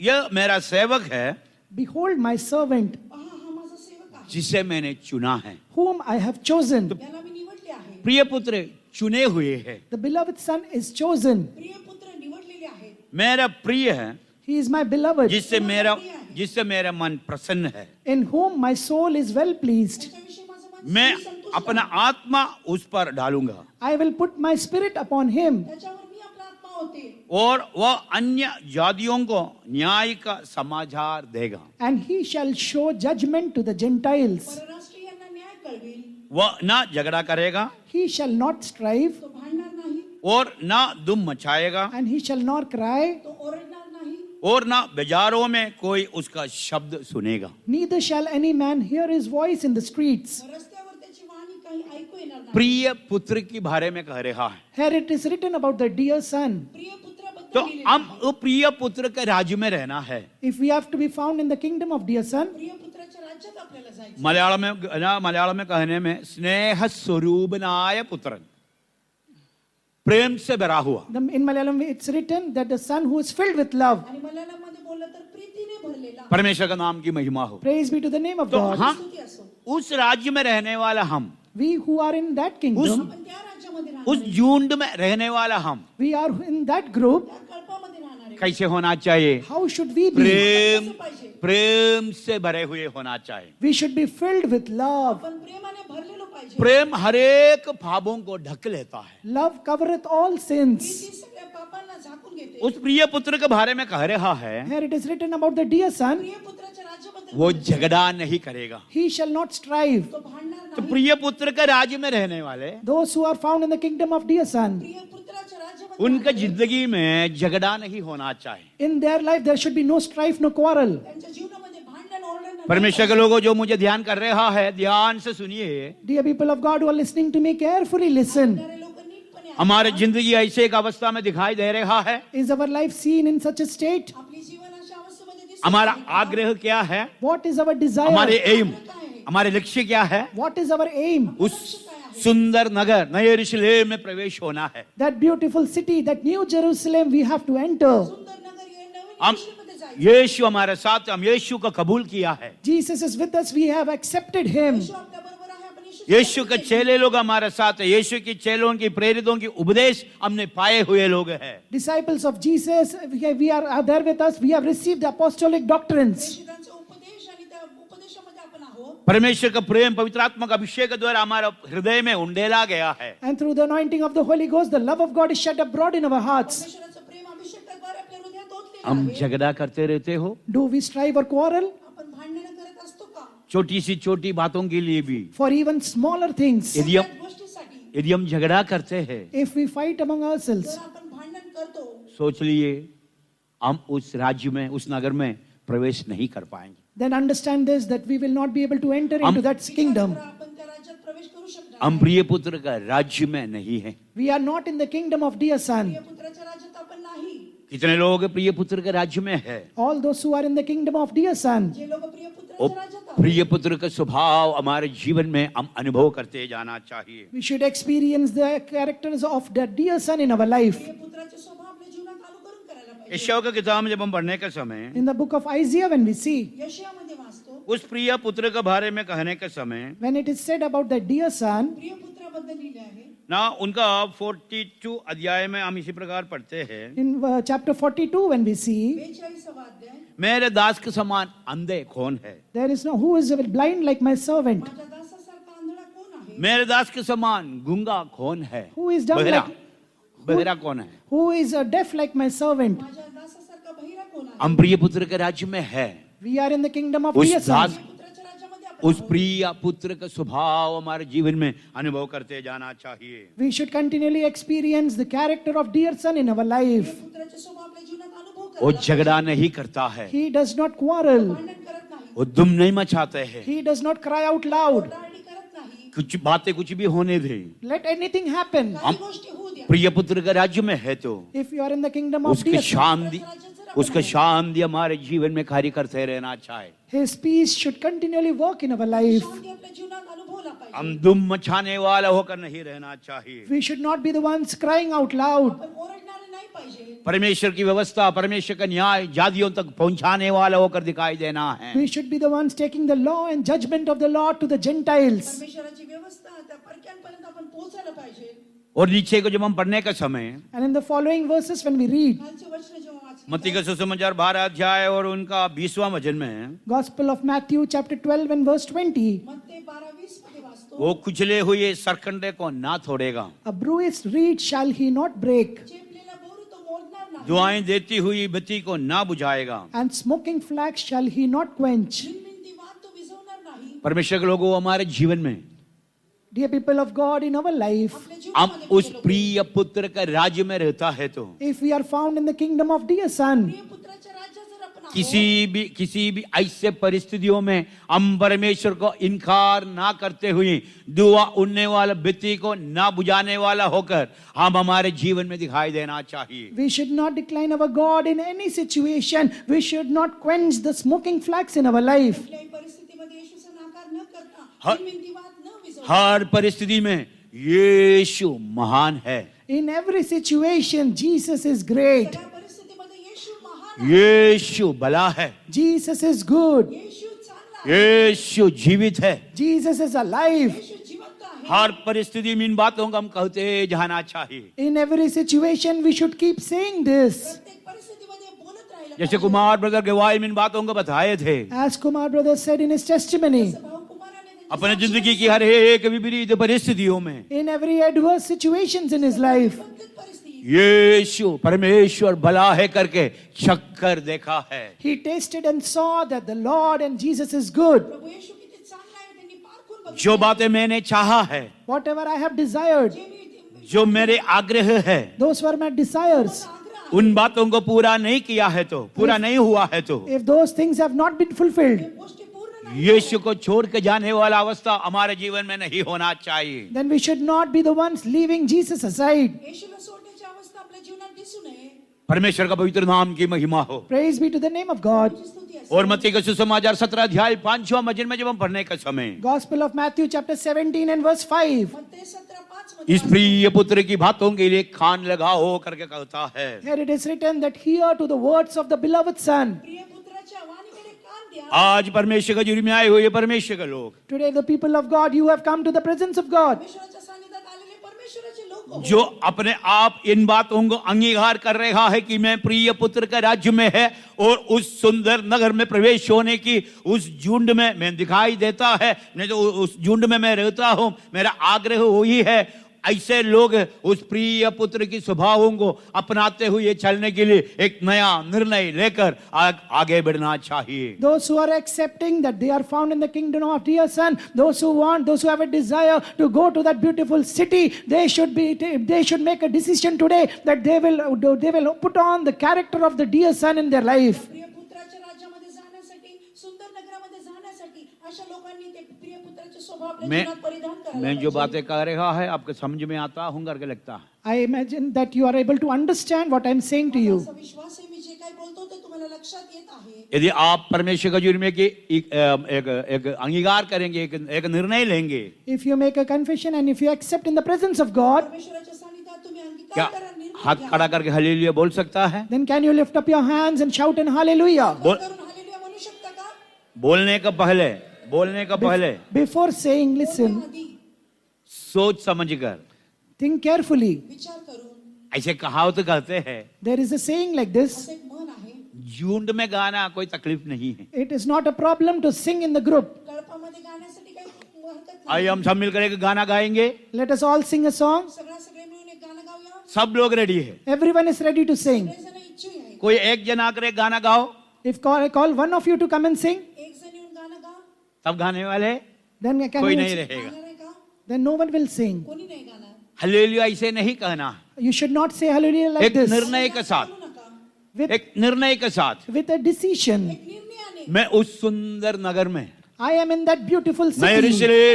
ये मेरा सेवक है Behold my servant पहा हा माझा सेवक आहे जिसे मैंने चुना है। whom I have chosen. याला मी निवडले आहे. प्रिय पुत्र चुने हुए है, The beloved son is chosen. प्रिय पुत्र निवडलेले आहेत. मेरा प्रिय है He is my beloved जिससे मेरा मन प्रसन्न है। in whom my soul is well pleased. त्याच्याविषयी माझं मन मैं संतुष्ट अपना आहे. आत्मा उस पर डालूंगा I will put my spirit upon him. त्याच्यावर मी आपला आत्मा होते. और वह अन्य जातियों को न्याय का समाचार देगा। And he shall show judgment to the Gentiles. परराष्ट्रीयांना न्याय कळवेल. वह ना झगड़ा करेगा He shall not strive, तो भांडणार नाही. और ना दुम मचाएगा, and he shall not cry, तो ओरडणार नाही. और ना बाजारों में कोई उसका शब्द सुनेगा। Neither shall any man hear his voice in the streets. रस्त्यावर त्याची वाणी काही ऐकू येणार नाही. प्रिय पुत्र के बारे में कह रहा है। Here it is written about the dear son. प्रिय पुत्राबद्दल तो लिहिलेलं हम आहे. वो प्रिय पुत्र के राज्य में रहना है। If we have to be found in the kingdom of dear son, प्रिय पुत्राच्या राज्यात आपल्याला जायचं. मलयालम में कहने में स्नेह स्वरूपनाय पुत्रन, प्रेम से भरा हुआ। in Malayalam it's written that the son who is filled with love. आणि मल्याळममध्ये बोललं तर प्रीतीने भरलेला. परमेश्वर का नाम की महिमा हो। Praise be to the name of तो God. हम स्तुती असो. उस राज्य में रहने वाला हम, We who are in that kingdom, आपण त्या राज्यामध्ये राहणार उस आहे. झुंड में रहने वाला हम we are in that group. त्या कल्पामध्ये राहणार आहे. कैसे होना चाहिए? How should we be? प्रेम, कसं पाहिजे? प्रेम से भरे हुए होना चाहिए। We should be filled with love. आपण प्रेमाने भरलेलो पाहिजे. प्रेम हरेक पापों को ढक लेता है। Love covereth all sins. Preeti सगळ्या पापांना झाकून घेते. उस प्रिय पुत्र के बारे में कह रहा है, Here it is written about the dear son. प्रिय पुत्राच्या राज्याबद्दल वो झगड़ा नहीं करेगा। He shall not strive. तो भांडणार तो नाही. प्रिय पुत्र के राज्य में रहने वाले, Those who are found in the kingdom of dear son, प्रिय पुत्राच्या राज्याबद्दल उनका जिंदगी में झगड़ा नहीं होना चाहिए। in their life there should be no strife, no quarrel. त्यांच्या जीवनामध्ये भांडण ओरडण नाही. परमेश्वर के लोगों जो मुझे ध्यान कर रहा है, ध्यान से सुनिए। Dear people of God who are listening to me, carefully listen. ऐकणारे लोक नीटपणे ऐका. हमारी जिंदगी ऐसे एक अवस्था में दिखाई दे रहा है। Is our life seen in such a state? आपली जीवन अशा अवस्थेमध्ये दिसते. हमारा आग्रह क्या है? What is our हमारे desire? एम, हमारे लक्ष्य क्या है? What is our aim? उस सुंदर नगर नए यरूशलेम में प्रवेश होना है। That beautiful city, that new Jerusalem we have to enter. सुंदर नगर ये नवीन हम यरूशलेममध्ये जायचं. यीशु हमारे साथ, हम यीशु को कबूल किया है। Jesus is with us, we have accepted him. येशू आपल्या बरोबर आहे. आपण येशूच्या यीशु के बरोबर चेले लोग हमारे साथ है। यीशु की चेलों की प्रेरितों की उपदेश हमने पाए हुए लोग हैं। Disciples of Jesus, we are there with us, we have received the apostolic doctrines. प्रेषितांचा उपदेश आणि त्या उपदेशामध्ये आपण आहोत. परमेश्वर का प्रेम पवित्र आत्मा का अभिषेक द्वारा हमारा हृदय में उंडेला गया है। And through the anointing of the Holy Ghost, the love of God is shed abroad in our hearts. परमेश्वराचं प्रेम अभिषेकाद्वारे आपल्या हृदयात ओतलेलं हम आहे. झगड़ा करते रहते हो, Do we strive or quarrel? आपण भांडण करत असतो का? छोटी सी छोटी बातों के लिए भी। For even smaller things. यदि हम सगळ्याच गोष्टीसाठी यदि हम झगड़ा करते हैं, If we fight among ourselves, जर आपण भांडण करतो सोच लिए हम उस राज्य में, उस नगर में प्रवेश नहीं कर पाएंगे। then understand this, that we will not be able to enter into that kingdom. विचार करा, आपण त्या राज्यात प्रवेश करू शकणार हम नाही. प्रिय पुत्र का राज्य में नहीं है। We are not in the kingdom of dear son. प्रिय पुत्राच्या राज्यात आपण नाही. कितने लोग प्रिय पुत्र के राज्य में है? All those who are in the kingdom of dear son, जे लोक प्रिय वो पुत्राच्या राज्यात आहेत, प्रिय पुत्र का स्वभाव हमारे जीवन में हम अनुभव करते जाना चाहिए। we should experience the characters of the dear son in our life. प्रिय पुत्राचे स्वभाव आपल्या जीवनात अनुकरण करायला पाहिजे. यशायाह की किताब में जब हम पढ़ने के समय In the book of Isaiah, when we see, यशायामध्ये वाचतो, उस प्रिय पुत्र के बारे में कहने के समय when it is said about the dear son, प्रिय पुत्राबद्दल लिहिले आहे. ना उनका 42 अध्याय में हम इसी प्रकार पढ़ते हैं, in chapter 42, when we see, 42वा अध्याय. मेरे दास के समान अंधे कौन है? there is no who is blind like my servant, माझ्या दासासारखा आंधळा कोण आहे? मेरे दास के समान गूंगा कौन है? who is dumb बहरा, like, बहरा कौन है? who is deaf like my servant. माझ्या दासासारखा बहिरा कोण आहे? हम प्रिय पुत्र के राज्य में है। We are in the kingdom of उस dear son. दास, पुत्राच्या राज्यामध्ये आपण उस आहोत. प्रिय पुत्र का स्वभाव हमारे जीवन में अनुभव करते जाना चाहिए। We should continually experience the character of dear son in our life. पुत्राचे स्वभाव आपल्या जीवनात अनुभव वो करायला झगड़ा नहीं करता है, He does not quarrel. भांडण करत नाही. वो दुम नहीं मचाते हैं, He does not cry out loud. ओरडाआरडी करत नाही. कुछ बातें कुछ भी होने दे। Let anything happen. काही गोष्टी होऊ द्या. प्रिय पुत्र के राज्य में है तो If you are in the kingdom of उसकी dear son, शांति, उसका शांति हमारे जीवन में कार्य करते रहना चाहिए। His peace should continually work in our life. शांती आपल्या जीवनात अनुभवला पाहिजे. हम दुम मचाने वाला होकर नहीं रहना चाहिए। We should not be the ones crying out loud. आपण ओरडणारे नाही पाहिजे. परमेश्वर की व्यवस्था, परमेश्वर का न्याय जातियों तक पहुंचाने वाला होकर दिखाई देना है। We should be the ones taking the law and judgment of the Lord to the Gentiles. परमेश्वराची व्यवस्था त्या परक्यांपर्यंत आपण पोहोचायला पाहिजे. और नीचे को जब हम पढ़ने का समय And in the following verses, when we read, खालचे वचन जेव्हा वाचतो, मत्ती का सुसमाचार 12 अध्याय और उनका 20वां वचन में Gospel of Matthew, chapter 12 and verse 20, मत्ते 12:20 मध्ये वाचतो, वो कुचले हुए सरकंडे को ना तोड़ेगा, a bruised reed shall he not break, चेपलेला बोरू तो मोडणार नाही. दुआएं देती हुई बत्ती को ना बुझाएगा। and smoking flax shall he not quench. झिलमिलती वात तो विझवणार नाही. परमेश्वर के लोगों हमारे जीवन में Dear people of God, in our life, आपल्या हम जीवनामध्ये उस प्रिय लोक, प्रिय पुत्र का राज्य में रहता है तो if we are found in the kingdom of dear son, प्रिय पुत्राच्या राज्यात किसी भी ऐसे परिस्थितियों में हम परमेश्वर को इनकार ना करते हुए दुआ उड़ने वाला बत्ती को ना बुझाने वाला होकर हम हमारे जीवन में दिखाई देना चाहिए. We should not decline our God in any situation. We should not quench the smoking flax in our life. कुठल्याही परिस्थितीमध्ये येशूचा नाकार न करता हर- निर्मितीवाद न विझवता हर परिस्थिति में यीशु महान है. In every situation, Jesus is great. सगळ्या परिस्थितीमध्ये येशू महान आहे. यीशु भला है. Jesus is good. येशू चांगला आहे. यीशु जीवित है. Jesus is alive. येशू जिवंत आहे. हर परिस्थिति में इन बातों को हम कहते जाना चाहिए. In every situation, we should keep saying this. प्रत्येक परिस्थितीमध्ये बोलत राहिलं जैसे पाहिजे. कुमार ब्रदर गवाही में इन बातों को बताए थे. As Kumar brother said in his testimony, जसं भाऊ कुमाराने त्यांची अपने साक्ष जिंदगी की दिली. हर एक विपरीत परिस्थितियों में in every adverse situations in his life, प्रत्येक परिस्थिती यीशु परमेश्वर भला है करके चक्कर देखा है. he tasted and saw that the Lord and Jesus is good. प्रभू येशू किती चांगला आहे त्यांनी पारखून बघितलं. जो बातें मैंने चाहा है, Whatever I have desired, जे मी जो मेरे आग्रह है, those were my desires. आग्रह उन बातों को पूरा नहीं किया है तो, पूरा नहीं हुआ है तो If those things have not been fulfilled, गोष्टी पूर्ण नाही यीशु को छोड़ के जाने वाला अवस्था हमारे जीवन में नहीं होना चाहिए. then we should not be the ones leaving Jesus aside. येशूला सोडण्याची अवस्था आपल्या जीवनात दिसू नये. परमेश्वर का पवित्र नाम की महिमा हो. Praise be to the name of God. तुझी स्तुती असेल. और मत्ती का सुसमाचार 17 अध्याय 5वां वचन में जब हम पढ़ने का समय Gospel of Matthew chapter 17 and verse 5. मत्ते 17:5 मध्ये इस प्रिय पुत्र की बातों के लिए कान लगाओ करके कहता है. Here it is written that hear to the words of the beloved Son. प्रिय पुत्राच्या वाणीकडे कान द्या. आज परमेश्वर का जुर्म में आए हुए परमेश्वर के लोग Today, the people of God, you have come to the presence of God. परमेश्वराच्या सानिध्यात आलेले परमेश्वराचे लोक हो. जो अपने आप इन बातों को अंगीकार कर रहा है कि मैं प्रिय पुत्र का राज्य में है और उस सुंदर नगर में प्रवेश होने की उस झुंड में मैं दिखाई देता है, नहीं तो उस झुंड में मैं रहता हूं, मेरा आग्रह वही है. ऐसे लोग उस प्रिय पुत्र की स्वभावों को अपनाते हुए चलने के लिए एक नया निर्णय लेकर आगे बढ़ना चाहिए. Those who are accepting that they are found in the kingdom of dear Son, those who have a desire to go to that beautiful city, they should make a decision today that they will put on the character of the dear Son in their life. प्रिय पुत्राच्या राज्यामध्ये जाण्यासाठी सुंदर नगरामध्ये जाण्यासाठी अशा लोकांनी ते प्रिय पुत्राचे स्वभाव आपल्या मैं जीवनात परिधान करायला मैं जो पाहिजे. बातें कह रहा है आपको समझ में आता हूं करके लगता है. I imagine that you are able to understand what I am saying to you. असा विश्वास आहे मी जे काही बोलतो ते तुम्हाला लक्षात येत आहे. यदि आप परमेश्वर का जुर्म की एक अंगीकार करेंगे, एक निर्णय लेंगे, If you make a confession and if you accept in the presence of God, परमेश्वराच्या सानिध्यात तुम्ही क्या अंगीकार करा, निर्णय हाथ घ्या. खड़ा करके हालेलुया बोल सकता है? then can you lift up your hands and shout in hallelujah? बोल करून हालेलुया म्हणू शकता का? बोलने का पहले Before saying, listen, आधी सोच समझकर think carefully. विचार करून. ऐसे कहावत कहते हैं. There is a saying like this. असं एक म्हण आहे. झुंड में गाना कोई तकलीफ नहीं है. It is not a problem to sing in the group. कळपामध्ये गाण्यासाठी काही हरकत आइए नाही. हम सब मिलकर एक गाना गाएंगे. Let us all sing a song. सगळे मिळून एक गाणं गाऊया. सब लोग रेडी है. Everyone is ready to sing. सगळेजण इच्छुक आहे. कोई एक जन आकर एक गाना गाओ. If I call one of you to come and sing, एक जण येऊन गाणं गा. तब गाने वाले then कोई नहीं can रहेगा. गाणार आहे का? then no one will sing. कोणी नाही गाणार. हालेलुया ऐसे नहीं कहना. You should not say hallelujah like एक this. निर्णय के साथ, म्हणू नका. With, एक निर्णय के साथ with a decision. एक निर्णयाने मैं उस सुंदर नगर में I am in that beautiful नए city,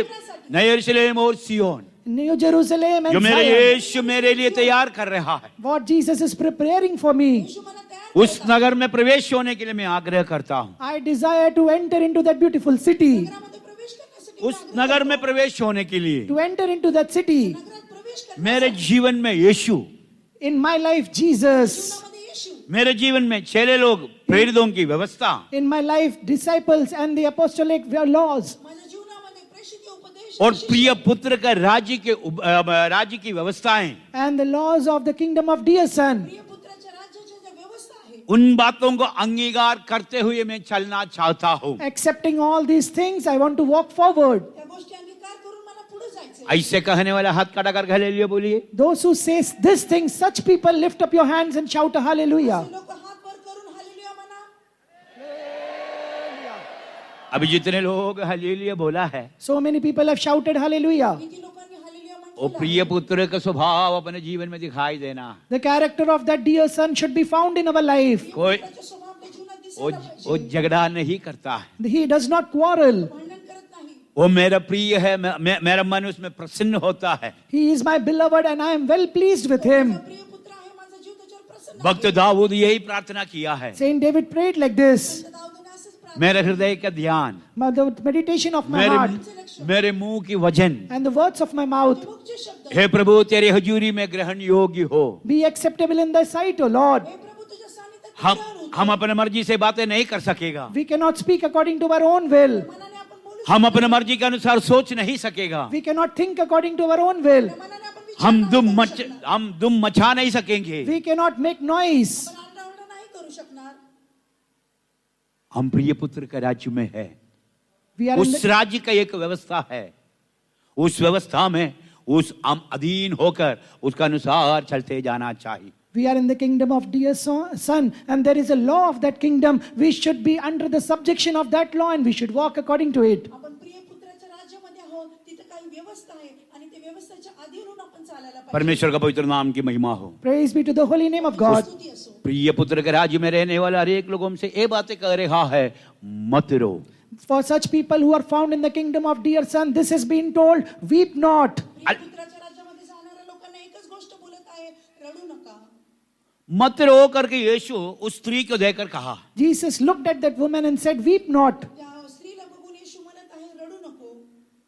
यरूशलेम और सियोन New Jerusalem जो and मेरे Zion. यीशु मेरे लिए तैयार कर रहा है, What Jesus is preparing for me. येशू मला तयार उस नगर में प्रवेश होने के लिए मैं आग्रह करता हूँ. I desire to enter into that beautiful city. नगरामध्ये प्रवेश करण्यासाठी उस नगर में प्रवेश होने के लिए To enter into that city. नगरात प्रवेश मेरे जीवन में यीशु, In my life, Jesus. जीवनामध्ये येशू. मेरे जीवन में चेले लोग, प्रेरितों की व्यवस्था, In my life, disciples and the apostolic laws. माझ्या जीवनामध्ये प्रेषित उपदेश और प्रिय पुत्र का राज्य की व्यवस्थाएं, And the laws of the kingdom of dear Son. प्रिय पुत्राच्या राज्याच्या ज्या व्यवस्था आहे. उन बातों को अंगीकार करते हुए मैं चलना चाहता हूँ. Accepting all these things, I want to walk forward. त्या गोष्टी अंगीकार करून मला पुढे जायचं. ऐसे कहने वाला हाथ खड़ा करके हालेलुया बोलिए. Those who say this thing, such people lift up your hands and shout a hallelujah. लोक हात वर करून हालेलुया म्हणा. अभी जितने लोग हालेलुया बोला है, So many people have shouted hallelujah. किती लोकांनी हालेलुया वो म्हटलं. प्रिय पुत्र का स्वभाव अपने जीवन में दिखाई देना. The character of that dear Son should be found in our life. कोई पुत्राचा स्वभाव आपल्या जीवनात दिसायला पाहिजे. वो झगड़ा नहीं करता है, He does not quarrel. भांडण करत नाही. वो मेरा प्रिय है, मेरा मन उसमें प्रसन्न होता है। He is my beloved and I am well pleased with him. माझा प्रिय पुत्र आहे, माझा जीव त्याच्यावर प्रसन्न आहे. भक्त दाऊद यही प्रार्थना किया है, Saint David prayed like this. संत दाऊदने असंच प्रार्थना मेरे हृदय का ध्यान, The meditation of my heart मेरे मुंह की वजन, and the words of my mouth मुखचे शब्द हे प्रभु तेरी हजूरी में ग्रहण योग्य हो। be acceptable in thy sight, O Lord. हे प्रभू तुझ्या सानिध्यात हम ग्रहण होतो. हम अपने मर्जी से बातें नहीं कर सकेगा, We cannot speak according to our own will. मनाने आपण बोलू हम अपने मर्जी के अनुसार सोच नहीं सकेगा, We cannot think according to our own will. शकतो. मनाने आपण विचार हम नाही करू शकणार. हम दुम मचा नहीं सकेंगे। We cannot make noise. आपण आरडाओरडा नाही करू शकणार. हम प्रिय पुत्र के राज्य में है, We are in उस the, राज्य का एक व्यवस्था है, उस व्यवस्था में उस हम अधीन होकर उसका अनुसार चलते जाना चाहिए। we are in the kingdom of dear son, and there is a law of that kingdom. We should be under the subjection of that law and we should walk according to it. आपण प्रिय पुत्राच्या राज्यामध्ये आहोत. तिथे काही व्यवस्था आहे आणि ते व्यवस्थेच्या अधीन होऊन आपण चालायला पाहिजे. परमेश्वर का पवित्र नाम की महिमा हो। Praise be to the holy name of God. स्तुती असो. प्रिय पुत्र के राज्य में रहने वाला हर एक लोगों से ये बातें कह रहा है, मत रो। For such people who are found in the kingdom of dear son, this has been told, weep not. प्रिय पुत्राच्या राज्यामध्ये जाणाऱ्या लोकांना एकच गोष्ट बोलत आहे, रडू नका. मत रो करके यीशु उस स्त्री को देखकर कहा, Jesus looked at that woman and said, weep not. त्या स्त्रीला बघून येशू म्हणत आहे, रडू नको.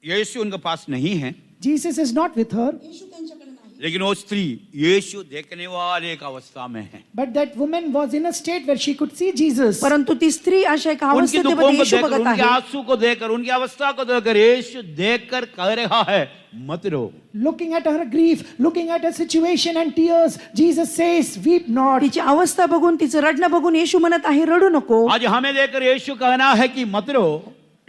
यीशु उनके पास नहीं है, Jesus is not with her, येशू त्यांच्याकडे नाही. लेकिन वो स्त्री यीशु देखने वाले एक अवस्था में है। but that woman was in a state where she could see Jesus. परंतु ती स्त्री अशा एका उनकी अवस्थेमध्ये दुखों को येशू देखकर, बघत उनके आहे. आंसू को देखकर, उनकी अवस्था को देखकर यीशु देखकर कह रहा है, मत रो। Looking at her grief, looking at her situation and tears, Jesus says, weep not. तिची अवस्था बघून, तिचं रडणं बघून येशू म्हणत आहे, रडू नको. आज हमें देखकर यीशु कहना है कि मत रो।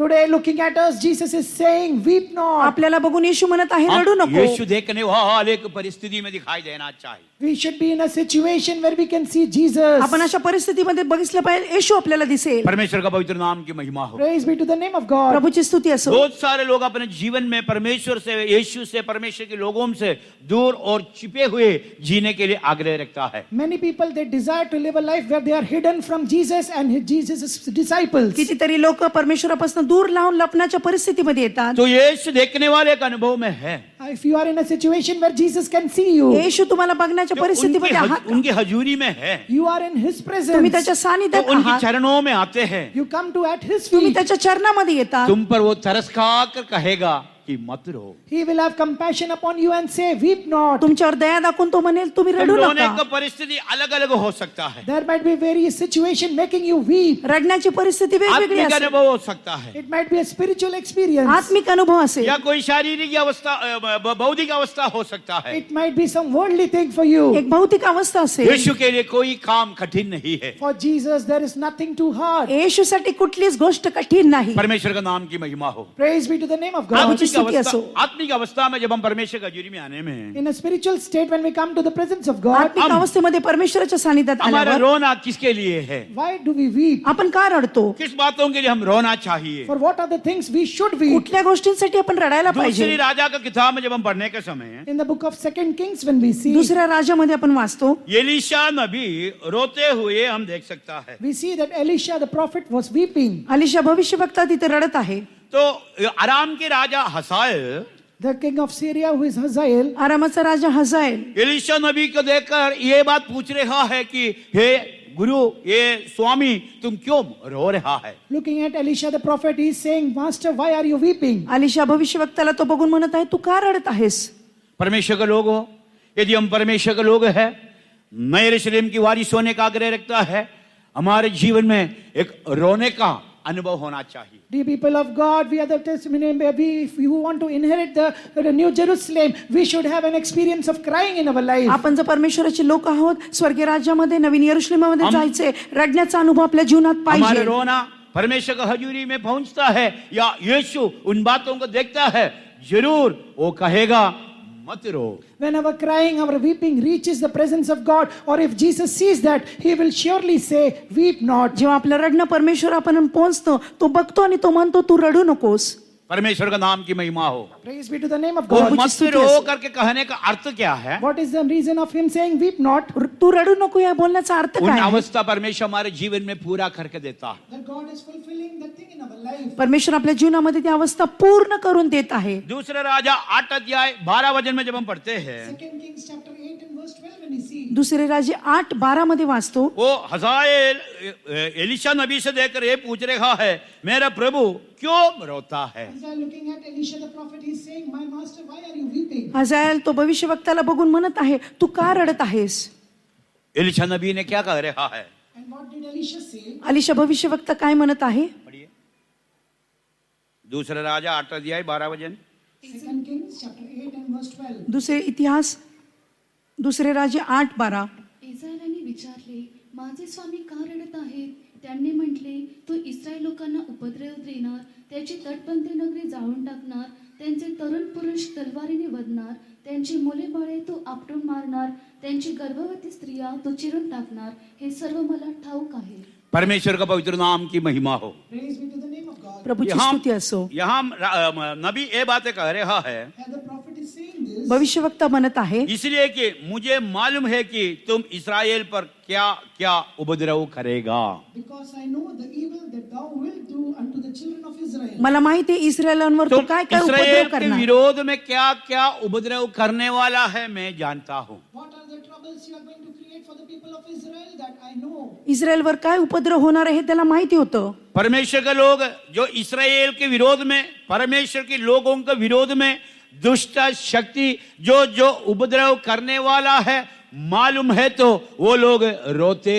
Today, looking at us, Jesus is saying, weep not. आपल्याला बघून येशू म्हणत आहे, रडू हम नको. यीशु देखने वाले एक परिस्थिति में दिखाई देना चाहिए। We should be in a situation where we can see Jesus. आपण अशा परिस्थितीमध्ये बघितलं पाहिजे, येशू आपल्याला दिसेल. परमेश्वर का पवित्र नाम की महिमा हो। Praise be to the name of God. प्रभूची स्तुती असो. बहुत सारे लोग अपने जीवन में परमेश्वर से, यीशु से, परमेश्वर के लोगों से दूर और छिपे हुए जीने के लिए आग्रह रखता है। Many people, they desire to live a life where they are hidden from Jesus and Jesus' disciples. कितीतरी लोक परमेश्वरापासून दूर लावून लपण्याच्या परिस्थितीमध्ये येतात. तो यीशु देखने वाले एक अनुभव में है, If you are in a situation where Jesus can see you, येशू तुम्हाला बघण्याच्या जो परिस्थितीमध्ये आहात का? उनकी हजूरी में है, you are in His तुम्ही presence, त्याच्या तो सानिध्यात उनकी आहात. चरणों में आते हैं, you come to at His तुम्ही feet. त्याच्या चरणामध्ये येतात. तुम पर वो तरस खाकर कहेगा कि मत रो। He will have compassion upon you and say, weep not. तुमच्यावर दया दाखवून तो म्हणेल, तुम्ही तुम रडू रोने नका. का परिस्थिति अलग अलग हो सकता है, There might be various situation making you weep. रडण्याची परिस्थिती वेगवेगळी आत्मिक असेल. अनुभव हो सकता है, It might be a spiritual experience. आत्मिक अनुभव असेल. या कोई शारीरिक अवस्था, बौद्धिक अवस्था हो सकता है। It might be some worldly thing for you. एक भौतिक अवस्था असेल. यीशु के लिए कोई काम कठिन नहीं है। For Jesus, there is nothing too hard. येशूसाठी कुठलीच गोष्ट कठीण नाही. परमेश्वर का नाम की महिमा हो। Praise be to the name of God. प्रभुची स्तुती असो. आत्मिक अवस्था में जब हम परमेश्वर का हजूरी में आने में, In a spiritual state, when we come to the presence of God, आत्मिक अवस्थेमध्ये परमेश्वराच्या सानिध्यात हमारा आल्यावर रोना किसके लिए है, why do we weep? आपण का रडतो? किस बातों के लिए हम रोना चाहिए। For what are the things we should weep? कुठल्या गोष्टींसाठी आपण रडायला दूसरी पाहिजे? राजा का किताब में जब हम पढ़ने के समय In the book of 2 Kings, when we see, दुसऱ्या राज्यामध्ये आपण वाचतो, एलीशा नबी रोते हुए हम देख सकता है। we see that Elisha the prophet was weeping. Alisha भविष्यवक्ता तिथे रडत आहे. तो आराम के राजा Hazael The king of Syria, who is Hazael, आरामाचा राजा हजाएल एलीशा नबी को देखकर ये बात पूछ रहा है कि हे गुरु, ये स्वामी, तुम क्यों रो रहा है। looking at Elisha the prophet, he is saying, Master, why are you weeping? Alisha भविष्यवक्ताला तो बघून म्हणत आहे, तू का रडत आहेस? परमेश्वर के लोग हो, यदि हम परमेश्वर के लोग हैं, नए यरूशलेम की वारिस होने का आग्रह रखता है, हमारे जीवन में एक रोने का अनुभव होना चाहिए। Dear people of God, we are the testimony. If you want to inherit the New Jerusalem, we should have an experience of crying in our life. आपण जर परमेश्वराचे लोक आहोत, स्वर्गीय राज्यामध्ये, नवीन यरूशलेमामध्ये जायचे, रडण्याचा अनुभव आपल्या जीवनात हमारे पाहिजे. रोना परमेश्वर की हजूरी में पहुंचता है या यीशु उन बातों को देखता है, जरूर वो कहेगा मत रो। When our crying, our weeping reaches the presence of God, or if Jesus sees that, He will surely say, weep not. जेव्हा आपलं रडणं परमेश्वरापर्यंत पोहोचतं, तो बघतो आणि तो म्हणतो, तू रडू नकोस. परमेश्वर का नाम की महिमा हो। Praise be to the name of वो God. मत रो करके कहने का अर्थ क्या है? What is the reason of Him saying, weep not? तू रडू नको या बोलण्याचा अर्थ उन काय आहे? अवस्था परमेश्वर हमारे जीवन में पूरा करके देता है। That God is fulfilling that thing in our life. परमेश्वर आपल्या जीवनामध्ये ती अवस्था पूर्ण करून देत आहे. दूसरे राजा 8 अध्याय 12 वचन में जब हम पढ़ते हैं, 2 Kings chapter 8 and verse 12 when we see. दुसरे राजे 8:12 मध्ये वाचतो. वो हजाएल एलिशा नबी से देखकर ये पूछ रहा है, मेरा प्रभु क्यों रोता है? Isaiah looking at Elisha the prophet, he is saying, my master, why are you weeping? हजाएल तो भविष्यवक्त्याला बघून म्हणत आहे, तू का रडत आहेस? एलिशा नबी ने क्या कह रहा है? And what did Elisha say? Alisha भविष्यवक्ता काय म्हणत आहे? पढ़िए, दूसरा राजा 8 अध्याय 12 वचन। 2 Kings chapter 8 and verse 12. दुसरे इतिहास दुसरे राजे 8:12. इस्रायलाने विचारले, माझे स्वामी का रडत आहेत? त्यांनी म्हटले, तो इस्रायल लोकांना उपद्रव देणार, त्याची तटबंदी नगरी जाळून टाकणार, त्यांचे तरुण पुरुष तलवारीने वधणार, त्यांची मुले बाळे तो आपटून मारणार, त्यांची गर्भवती स्त्रिया तो चिरून टाकणार. हे सर्व मला ठाऊक आहे. परमेश्वर का पवित्र नाम की महिमा हो। Praise be to the name of God. प्रभूची यहाँ स्तुती असो. यहाँ नबी ये बातें कह रहा है And the prophet is saying this भविष्यवक्ता म्हणत आहे, इसलिए कि मुझे मालूम है कि तुम इस्राएल पर क्या क्या उपद्रव करेगा। because I know the evil that thou wilt do unto the children of Israel. मला माहिती आहे इस्रायलांवर तू तुम काय काय इस्राएल उपद्रव के करणार. विरोध में क्या क्या उपद्रव करने वाला है मैं जानता हूँ। What are the troubles you are going to create for the people of Israel that I know? इस्रायलवर काय उपद्रव होणार आहे त्याला माहिती होतं. परमेश्वर के लोग जो इस्राएल के विरोध में, परमेश्वर के लोगों के विरोध में दुष्ट शक्ति जो जो उपद्रव करने वाला है मालूम है तो वो लोग रोते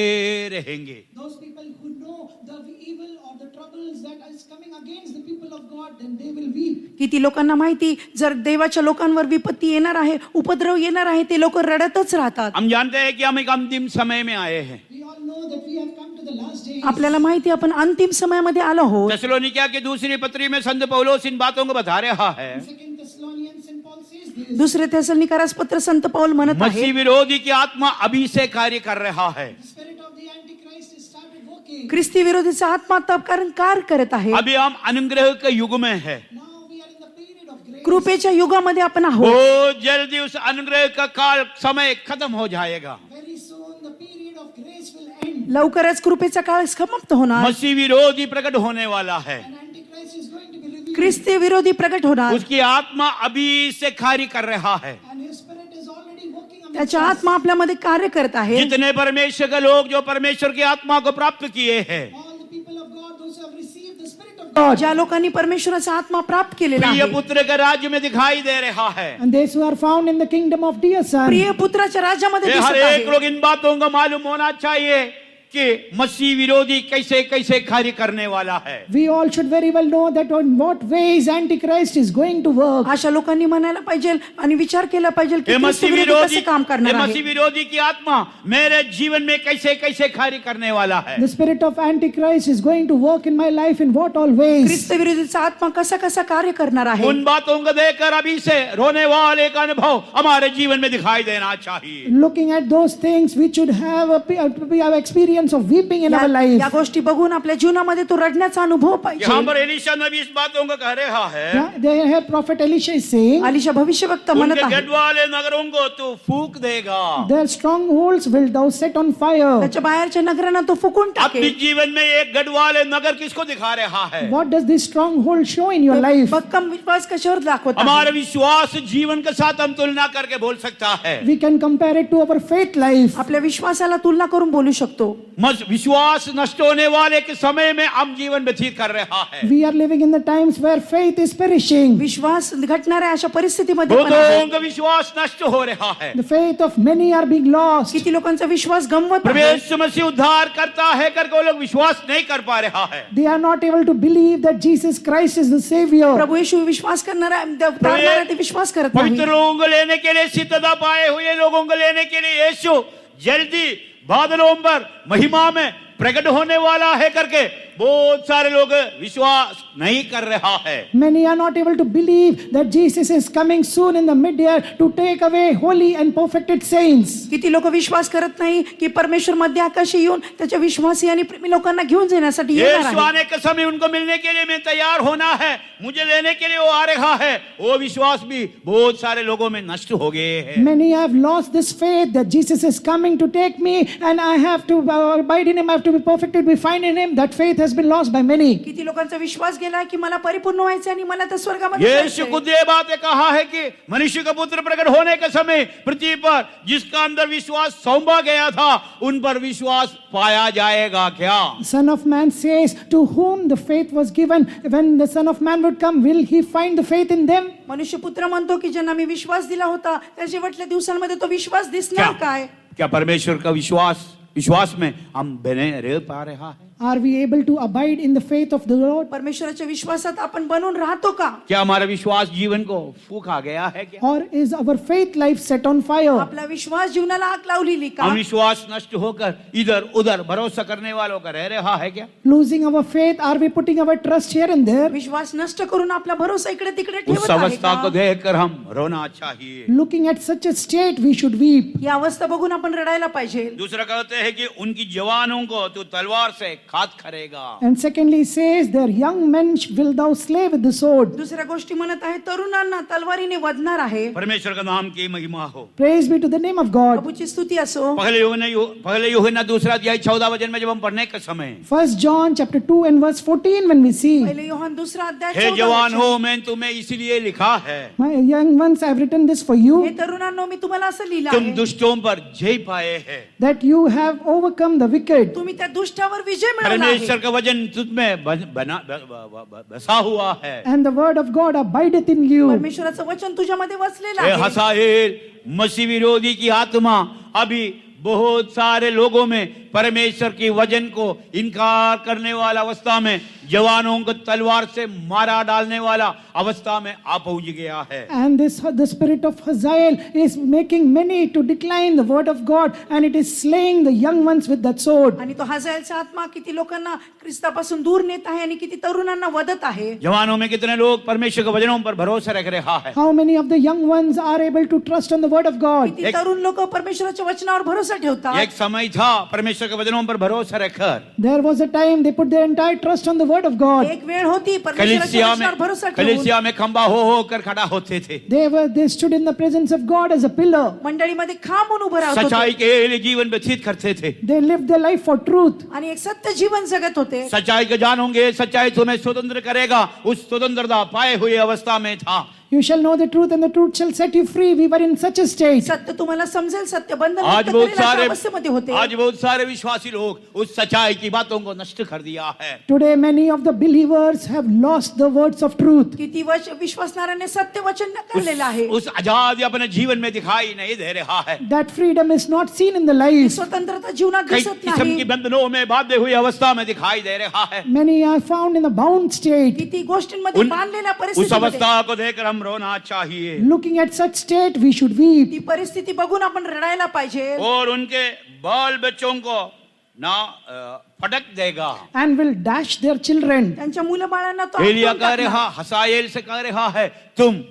रहेंगे। Those people who know the evil or the troubles that is coming against the people of God, then they will weep. किती लोकांना माहिती, जर देवाच्या लोकांवर विपत्ती येणार आहे, उपद्रव येणार आहे, ते लोक रडतच राहतात. हम जानते हैं कि हम एक अंतिम समय में आए हैं। We all know that we have come to the last days. आपल्याला माहिती आपण अंतिम समयामध्ये आलो आहोत. थेसलोनिकिया की दूसरी पत्री में संत पौलुस इन बातों को बता रहा है। 2 Thessalonians and Paul says this. दुसरे थेसलोनिकरास पत्र संत पौल म्हणत आहे, मसीह विरोधी की आत्मा अभी से कार्य कर रहा है। The spirit of the Antichrist has started working. ख्रिस्ती विरोधीचा आत्मा तब कारण कार्य करत आहे. अभी हम अनुग्रह के युग में है। Now we are in the period of grace. कृपेच्या युगामध्ये आपण आहोत. बहुत जल्दी उस अनुग्रह का काल समय खत्म हो जाएगा। Very soon the period of grace will end. लवकरच कृपेचा काळ समाप्त होणार. मसीह विरोधी प्रकट होने वाला है। And Antichrist is going to be revealed. ख्रिस्ती विरोधी प्रकट होणार. उसकी आत्मा अभी से कार्य कर रहा है। And his spirit is already working amidst त्याच्या us. आत्मा आपल्यामध्ये कार्य करत आहे. जितने परमेश्वर के लोग जो परमेश्वर की आत्मा को प्राप्त किए हैं, All the people of God, those who have received the spirit of God. ज्या लोकांनी परमेश्वराचा आत्मा प्राप्त केलेला प्रिय आहे, पुत्र के राज्य में दिखाई दे रहा है। And those who are found in the kingdom of dear son. प्रिय पुत्राच्या राज्यामध्ये ये हर दिसत एक आहे. लोग इन बातों का मालूम होना चाहिए कि मसीह विरोधी कैसे कैसे कार्य करने वाला है। We all should very well know that on what ways Antichrist is going to work. अशा लोकांनी म्हणायला पाहिजे आणि विचार केला पाहिजे की ये ख्रिस्त मसीह विरोधी विरोधी कसे काम ये करणार मसीह आहे. विरोधी की आत्मा मेरे जीवन में कैसे कैसे कार्य करने वाला है। The spirit of Antichrist is going to work in my life in what all ways. ख्रिस्त विरोधीचा आत्मा कसा कसा कार्य करणार आहे. उन बातों को देखकर अभी से रोने वाले का अनुभव हमारे जीवन में दिखाई देना चाहिए। Looking at those things, we should have a experience of weeping in our life. या गोष्टी बघून आपल्या जीवनामध्ये तो रडण्याचा अनुभव यहाँ पाहिजे. पर एलिशा नबी इस बातों को कह रहा है, Yeah, there here prophet Elisha is saying, Alisha भविष्यवक्ता म्हणत उनके आहे, गढ़ वाले नगरों को तू फूक देगा। their strongholds will thou set on fire. त्याच्या बाहेरच्या नगरांना तो फुकून अपने टाकेल. जीवन में एक गढ़ वाले नगर किसको दिखा रहा है? What does this stronghold show in your life? भक्कम विश्वास कशावर दाखवत आहे? हमारे विश्वास जीवन के साथ हम तुलना करके बोल सकता है। We can compare it to our faith life. आपल्या विश्वासाला तुलना करून बोलू शकतो. विश्वास नष्ट होने वाले के समय में हम जीवन व्यतीत कर रहा है। We are living in the times where faith is perishing. विश्वास घटणाऱ्या अशा परिस्थितीमध्ये पण आहे. बहुतों का विश्वास नष्ट हो रहा है। The faith of many are being lost. किती लोकांचा विश्वास गमवत आहे. प्रभु मसीह उद्धार करता है करके वो लोग विश्वास नहीं कर पा रहा है। They are not able to believe that Jesus Christ is the Savior. प्रभु येशू विश्वास करणारा तारणारा ते विश्वास करत पवित्र नाही. लोगों को लेने के लिए, सिद्धता पाए हुए लोगों को लेने के लिए यीशु जल्दी बादलों पर महिमा में प्रकट होने वाला है करके बहुत सारे लोग विश्वास नहीं कर रहा है। Many are not able to believe that Jesus is coming soon in the mid-year to take away holy and perfected saints. किती लोक विश्वास करत नाही की परमेश्वर मध्य आकाशी येऊन त्याच्या विश्वासी आणि प्रेमी लोकांना घेऊन जाण्यासाठी येणार यीशु आहे. आने के समय उनको मिलने के लिए मैं तैयार होना है, मुझे लेने के लिए वो आ रहा है। वो विश्वास भी बहुत सारे लोगों में नष्ट हो गए हैं। Many have lost this faith that Jesus is coming to take me and I have to abide in him, I have to be perfected, be fine in him. That faith has been lost by many. किती लोकांचा विश्वास गेला की मला परिपूर्ण व्हायचं आणि मला त्या स्वर्गामध्ये यीशु जायचंय. खुद ये बातें कहा है कि मनुष्य का पुत्र प्रकट होने के समय पृथ्वी पर जिसका अंदर विश्वास सौंपा गया था उन पर विश्वास पाया जाएगा क्या? Son of Man says, to whom the faith was given, when the Son of Man would come, will he find the faith in them? मनुष्य पुत्र म्हणतो की ज्यांना मी विश्वास दिला होता त्या शेवटल्या दिवसांमध्ये तो विश्वास दिसणार काय? क्या परमेश्वर का विश्वास में हम बने रह पा रहा है? Are we able to abide in the faith of the Lord? परमेश्वराच्या विश्वासात आपण बनून राहतो का? क्या हमारा विश्वास जीवन को फूंक आ गया है क्या? Or is our faith life set on fire? आपला विश्वास जीवनाला आग लावलेली का? हम विश्वास नष्ट होकर इधर उधर भरोसा करने वालों का रह रहा है क्या? Losing our faith, are we putting our trust here and there? विश्वास नष्ट करून आपला भरोसा इकडे तिकडे उस ठेवत आहे अवस्था को का? देखकर हम रोना चाहिए। Looking at such a state, we should weep. ही अवस्था बघून आपण रडायला पाहिजे. दूसरा कहते हैं कि उनकी जवानों को तू तलवार से घात करेगा। And secondly says, their young men will thou slay with the sword. दुसऱ्या गोष्टी म्हणत आहे तरुणांना तलवारीने वधणार आहे. परमेश्वर का नाम की महिमा हो। Praise be to the name of God. प्रभूची स्तुती असो. पहले यूहन्ना दूसरा अध्याय 14 वचन में जब हम पढ़ने के समय 1 John chapter 2 and verse 14, when we see, पहिले योहान दुसरा अध्याय हे 14 जवान वचन. हो मैं तुम्हें इसलिए लिखा है my young ones, I have written this for hey you, तरुणांनो मी तुम्हाला असं लिहिलं तुम आहे दुष्टों पर जय पाए हैं। that you have overcome the wicked. तुम्ही त्या दुष्टावर विजय मिळवला आहे. परमेश्वर का वचन तुझ में बसा हुआ है। And the word of God abideth in you. परमेश्वराचं वचन तुझ्यामध्ये वसलेलं हे आहे. हसाएल मसीह विरोधी की आत्मा अभी बहुत सारे लोगों में परमेश्वर की वचन को इनकार करने वाला अवस्था में जवानों को तलवार से मारा डालने वाला अवस्था में आ पहुंच गया है। And the spirit of Hazael is making many to decline the word of God, and it is slaying the young ones with that sword. आणि तो हजाएलचा आत्मा किती लोकांना ख्रिस्तापासून दूर नेत आहे आणि किती तरुणांना वदत आहे. जवानों में कितने लोग परमेश्वर के वचनों पर भरोसा रख रहा है? How many of the young ones are able to trust on the word of God? किती तरुण लोक परमेश्वराच्या वचनावर भरोसा ठेवतात. एक समय था परमेश्वर के वचनों पर भरोसा रखकर There was a time they put their entire trust on the word of God. एक वेळ होती परमेश्वराच्या वचनावर भरोसा ठेवून कलीसिया में खंबा हो कर खड़ा होते थे। They stood in the presence of God as a pillar. मंडळीमध्ये खांबून उभं राहत सच्चाई होते के लिए जीवन व्यतीत करते थे। They lived their life for truth. आणि एक सत्य जीवन जगत होते. सच्चाई को जानोगे, सच्चाई तुम्हें स्वतंत्र करेगा, उस स्वतंत्रता पाए हुए अवस्था में था। You shall know the truth, and the truth shall set you free. We were in such a state. सत्य तुम्हाला समजेल, सत्य बंधन आज मुक्त बहुत करेल अशा सारे अवस्थेमध्ये होते. बहुत सारे विश्वासी लोग उस सच्चाई की बातों को नष्ट कर दिया है। Today, many of the believers have lost the words of truth. किती विश्वासणाऱ्याने सत्य वचन नकारलेलं आहे. उस आजादी अपने जीवन में दिखाई नहीं दे रहा है। That freedom is not seen in the life. स्वतंत्रता जीवनात कई दिसत किस्म की नाही. बंधनों में बांधे हुई अवस्था में दिखाई दे रहा है। Many are found in a bound state. किती गोष्टींमध्ये बांधलेल्या उस परिस्थितीमध्ये अवस्था को देखकर हम रोना चाहिए Looking at such state, we should weep. ती परिस्थिती बघून आपण रडायला पाहिजे. और उनके बाल बच्चों को ना फटक देगा। And will dash their children. त्यांच्या मुलं बाळांना तो एलिया आपटून कह टाकणार. रहा, हसाएल से कह रहा है, तुम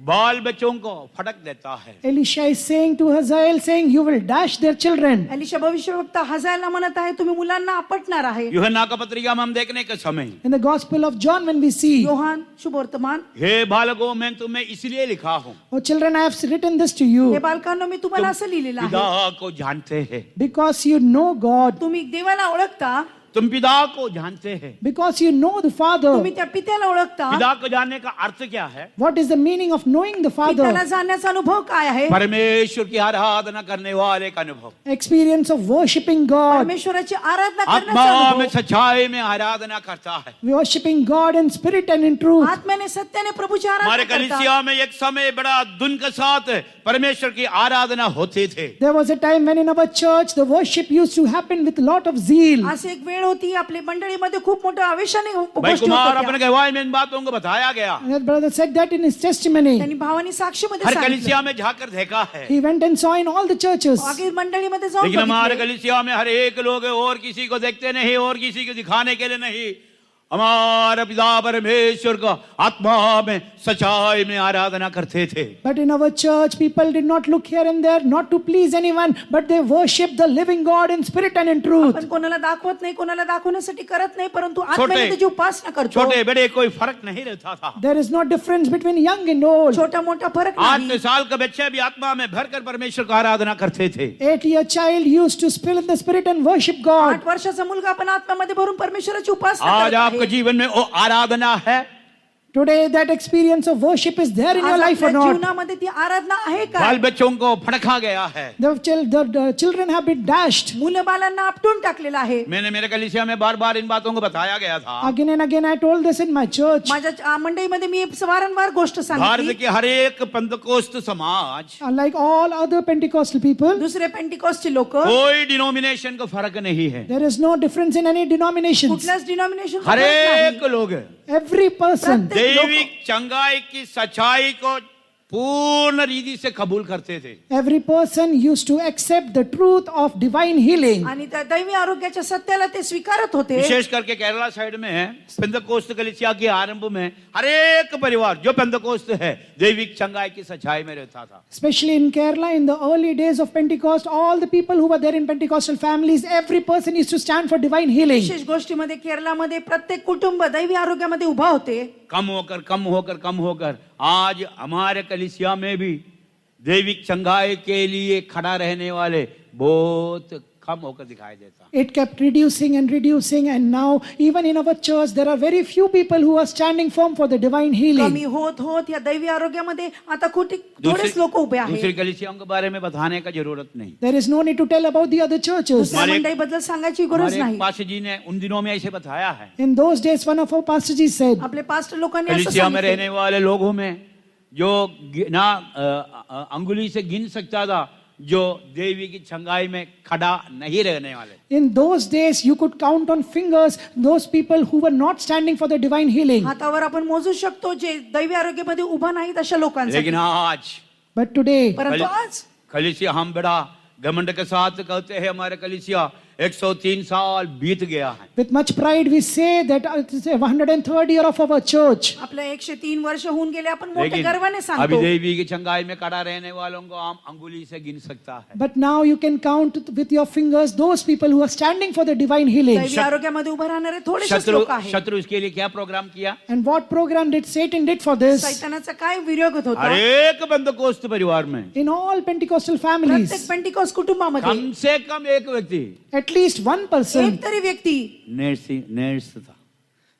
बाल बच्चों को फटक देता है। Elisha is saying to Hazael, saying, you will dash their children. Elisha भविष्यवक्ता हजायला म्हणत आहे तुम्ही मुलांना आपटणार आहे. यूहन्ना का पत्रिका में हम देखने के समय In the Gospel of John, when we see, Yohan शुभवर्तमान, हे बालकों मैं तुम्हें इसलिए लिखा हूँ oh children, I have written this to hey you बालकांनो मी तुम्हाला असं लिहिलेलं आहे. पिता को जानते हैं। because you know God, तुम्ही देवाला ओळखता, तुम पिता को जानते हैं। because you know the Father. तुम्ही त्या पित्याला ओळखता. पिता को जानने का अर्थ क्या है? What is the meaning of knowing the पित्याला Father? जाणण्याचा अनुभव काय आहे? परमेश्वर की आराधना करने वाले का अनुभव, Experience of worshipping God, परमेश्वराची आराधना आत्मा करण्याचा में अनुभव. सच्चाई में आराधना करता है। worshipping God in spirit and in truth. आत्म्याने सत्याने प्रभूची हमारे आराधना करता. कलीसिया में एक समय बड़ा धुन के साथ परमेश्वर की आराधना होती थे। There was a time when in our church the worship used to happen with a lot of zeal. असे एक वेळ होती, आपल्या मंडळीमध्ये खूप मोठ्या आवेशाने भाई गोष्टी कुमार होत अपने होत्या. गवाही में इन बातों को बताया गया, And that brother said that in his testimony. त्यांनी भावानी साक्षीमध्ये हर सांगितलं. कलीसिया में जाकर देखा है, He went and saw in all the churches. आगे मंडळीमध्ये जाऊन लेकिन हमारे बघितले. कलीसिया में हर एक लोग और किसी को देखते नहीं और किसी को दिखाने के लिए नहीं, हमारा पिता परमेश्वर का आत्मा में सच्चाई में आराधना करते थे. But in our church, people did not look here and there, not to please anyone, but they worship the living God in spirit and in truth. आपण कोणाला दाखवत नाही, कोणाला दाखवण्यासाठी करत नाही, परंतु आत्म्याने त्याची उपासना करतो. छोटे बड़े कोई फर्क नहीं रहता था. There is no difference between young and old. छोटा मोठा फरक 8 नाही. साल का बच्चा भी आत्मा में भरकर परमेश्वर का आराधना करते थे. 8-year child used to spill in the spirit and worship God. 8 वर्षाचा मुलगा आपण आत्म्यामध्ये भरून परमेश्वराची उपासना आज करत आपके आहे. जीवन में वो आराधना है. Today, that experience of worship is there in your आज life or आपल्या not. जीवनामध्ये ती आराधना आहे का? बाल बच्चों को फटका गया है. The children have been dashed. मुलं बालांना आपटून टाकलेलं आहे. मैंने मेरे कलीसिया में बार बार इन बातों को बताया गया था. Again and again, I told this in my church. माझ्या मंडळीमध्ये मी वारंवार गोष्ट भारत सांगितली. के हर एक पेंतकोस्त समाज, Like all other Pentecostal people, दुसरे पेंटिकॉस्टचे लोक कोई डिनोमिनेशन का फर्क नहीं है. there is no difference in any denominations. कुठल्याच डिनॉमिनेशन हर एक लोग Every person, दैविक चंगाई की सच्चाई को पूर्ण रीति से कबूल करते थे. every person used to accept the truth of divine healing. आणि त्या दैवी आरोग्याच्या सत्याला ते स्वीकारत होते. विशेष करके केरला साइड में है, पेंतकोस्त कलीसिया के आरंभ में हर एक परिवार जो पेंतकोस्त है दैविक चंगाई की सच्चाई में रहता था. Especially in Kerala, in the early days of Pentecost, all the people who were there in Pentecostal families, every person used to stand for divine healing. विशेष गोष्टीमध्ये केरलामध्ये प्रत्येक कुटुंब दैवी आरोग्यामध्ये उभा होते. कम होकर कम होकर कम होकर आज हमारे कलीसिया में भी दैविक चंगाई के लिए खड़ा रहने वाले बहुत कम होकर दिखाई देता. It kept reducing and reducing, and now even in our church, there are very few people who are standing firm for the divine कमी healing. होत होत या दैवी आरोग्यामध्ये आता थोडेच लोक उभे दूसरी आहेत. कलीसियाओं के बारे में बताने का जरूरत नहीं. There is no need to tell about the other churches. दुसऱ्या हमारे- मंडळीबद्दल सांगायची गरज हमारे नाही. पास जी ने उन दिनों में ऐसे बताया है, In those days, one of our pastors said, आपले पास्टर लोकांनी असं कलीसिया में सांगितलं. रहने वाले लोगों में जो ना अंगुली से गिन सकता था जो देवी की छंगाई में खड़ा नहीं रहने वाले. in those days, you could count on fingers those people who were not standing for the divine healing. हातावर आपण मोजू शकतो जे दैवी आरोग्यामध्ये उभा नाहीत अशा लोकांसाठी. लेकिन आज But today, परंतु आज कलीसिया हम बड़ा घमंड के साथ कहते हैं हमारे कलीसिया 103 साल बीत गया है. with much pride, we say that it is the 103rd year of our church. आपल्या 103 वर्ष होऊन गेले. आपण मोठ्या लेकिन गर्वाने अभी सांगतो. देवी की छंगाई में खड़ा रहने वालों को हम अंगुली से गिन सकता है. But now you can count with your fingers those people who are standing for the divine healing. दैवी आरोग्यामध्ये उभे राहणारे थोडेसे शत्रु लोक आहेत. शत्रु इसके लिए क्या प्रोग्राम किया? And what program did Satan did for this? सैतानाचा काय विरोध हर होता? एक बंदकोस्त परिवार में In all Pentecostal प्रत्येक families, पेंटिकॉस कुटुंबामध्ये कम से कम एक व्यक्ति at least one एक person तरी व्यक्ती नर्स था.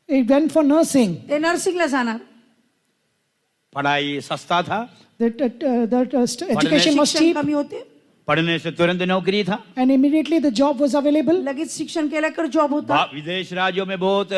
it went for nursing. ते नर्सिंगला जाणार. पढ़ाई सस्ता था, Education was शिक्षण cheap, कमी होते. पढ़ने से तुरंत नौकरी था. and immediately the job was available. लगेच शिक्षण केल्यावर जॉब होता. विदेश राज्यों में बहुत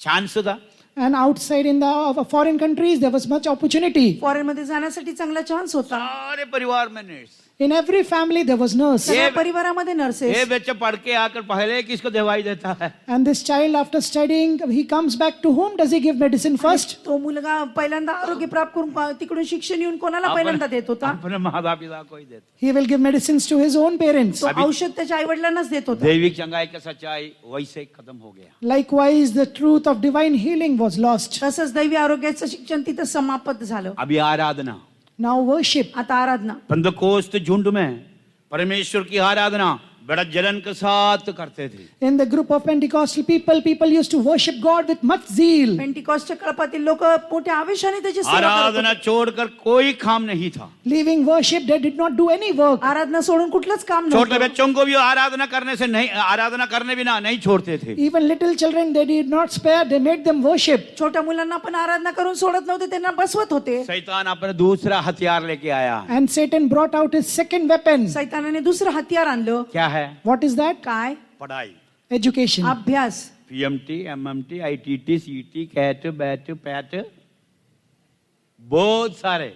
चांस था. And outside in the foreign countries, there was much opportunity. Foreign मध्ये जाण्यासाठी चांगला चान्स होता. सारे परिवार में nurse. In every family, there was nurse. सगळ्या परिवारामध्ये ये नर्सेस. बच्चा पढ़ के आकर पहले किसको दवाई देता है? And this child, after studying, he comes back to whom does he give medicine first? तो मुलगा पहिल्यांदा आरोग्य प्राप्त करून तिकडून शिक्षण येऊन कोणाला पहिल्यांदा देत होता? अपने माता पिता को ही देता. He will give medicines to his own parents. तो औषध त्याच्या आई वडिलांनाच देत होता. दैविक चंगाई का सच्चाई वैसे खत्म हो गया. Likewise, the truth of divine healing was lost. तसंच दैवी आरोग्याचं शिक्षण तिथं समाप्त झालं. अभी आराधना Now worship. आता आराधना. पंदकोस्त झुंड में परमेश्वर की आराधना बड़ा जलन के साथ करते थे. In the group of Pentecostal people, people used to worship God with much zeal. पेंटिकॉस्टच्या कळपातील लोक मोठ्या आवेशाने त्याची सेवा करत आराधना होते. छोड़कर कोई काम नहीं था. Leaving worship, they did not do any work. आराधना सोडून कुठलंच काम छोटे नव्हतं. बच्चों को भी आराधना करने बिना नहीं छोड़ते थे. Even little children, they did not spare, they made them worship. छोट्या मुलांना पण आराधना करून सोडत नव्हते, त्यांना बसवत होते. शैतान अपना दूसरा हथियार लेके आया. And Satan brought out his second weapon. सैतानाने दुसरं हत्यार आणलं. क्या है? What is that? काय? पढ़ाई. Education. अभ्यास. PMT, MMT, ITT, CT, CAT, BAT, PAT, बहुत सारे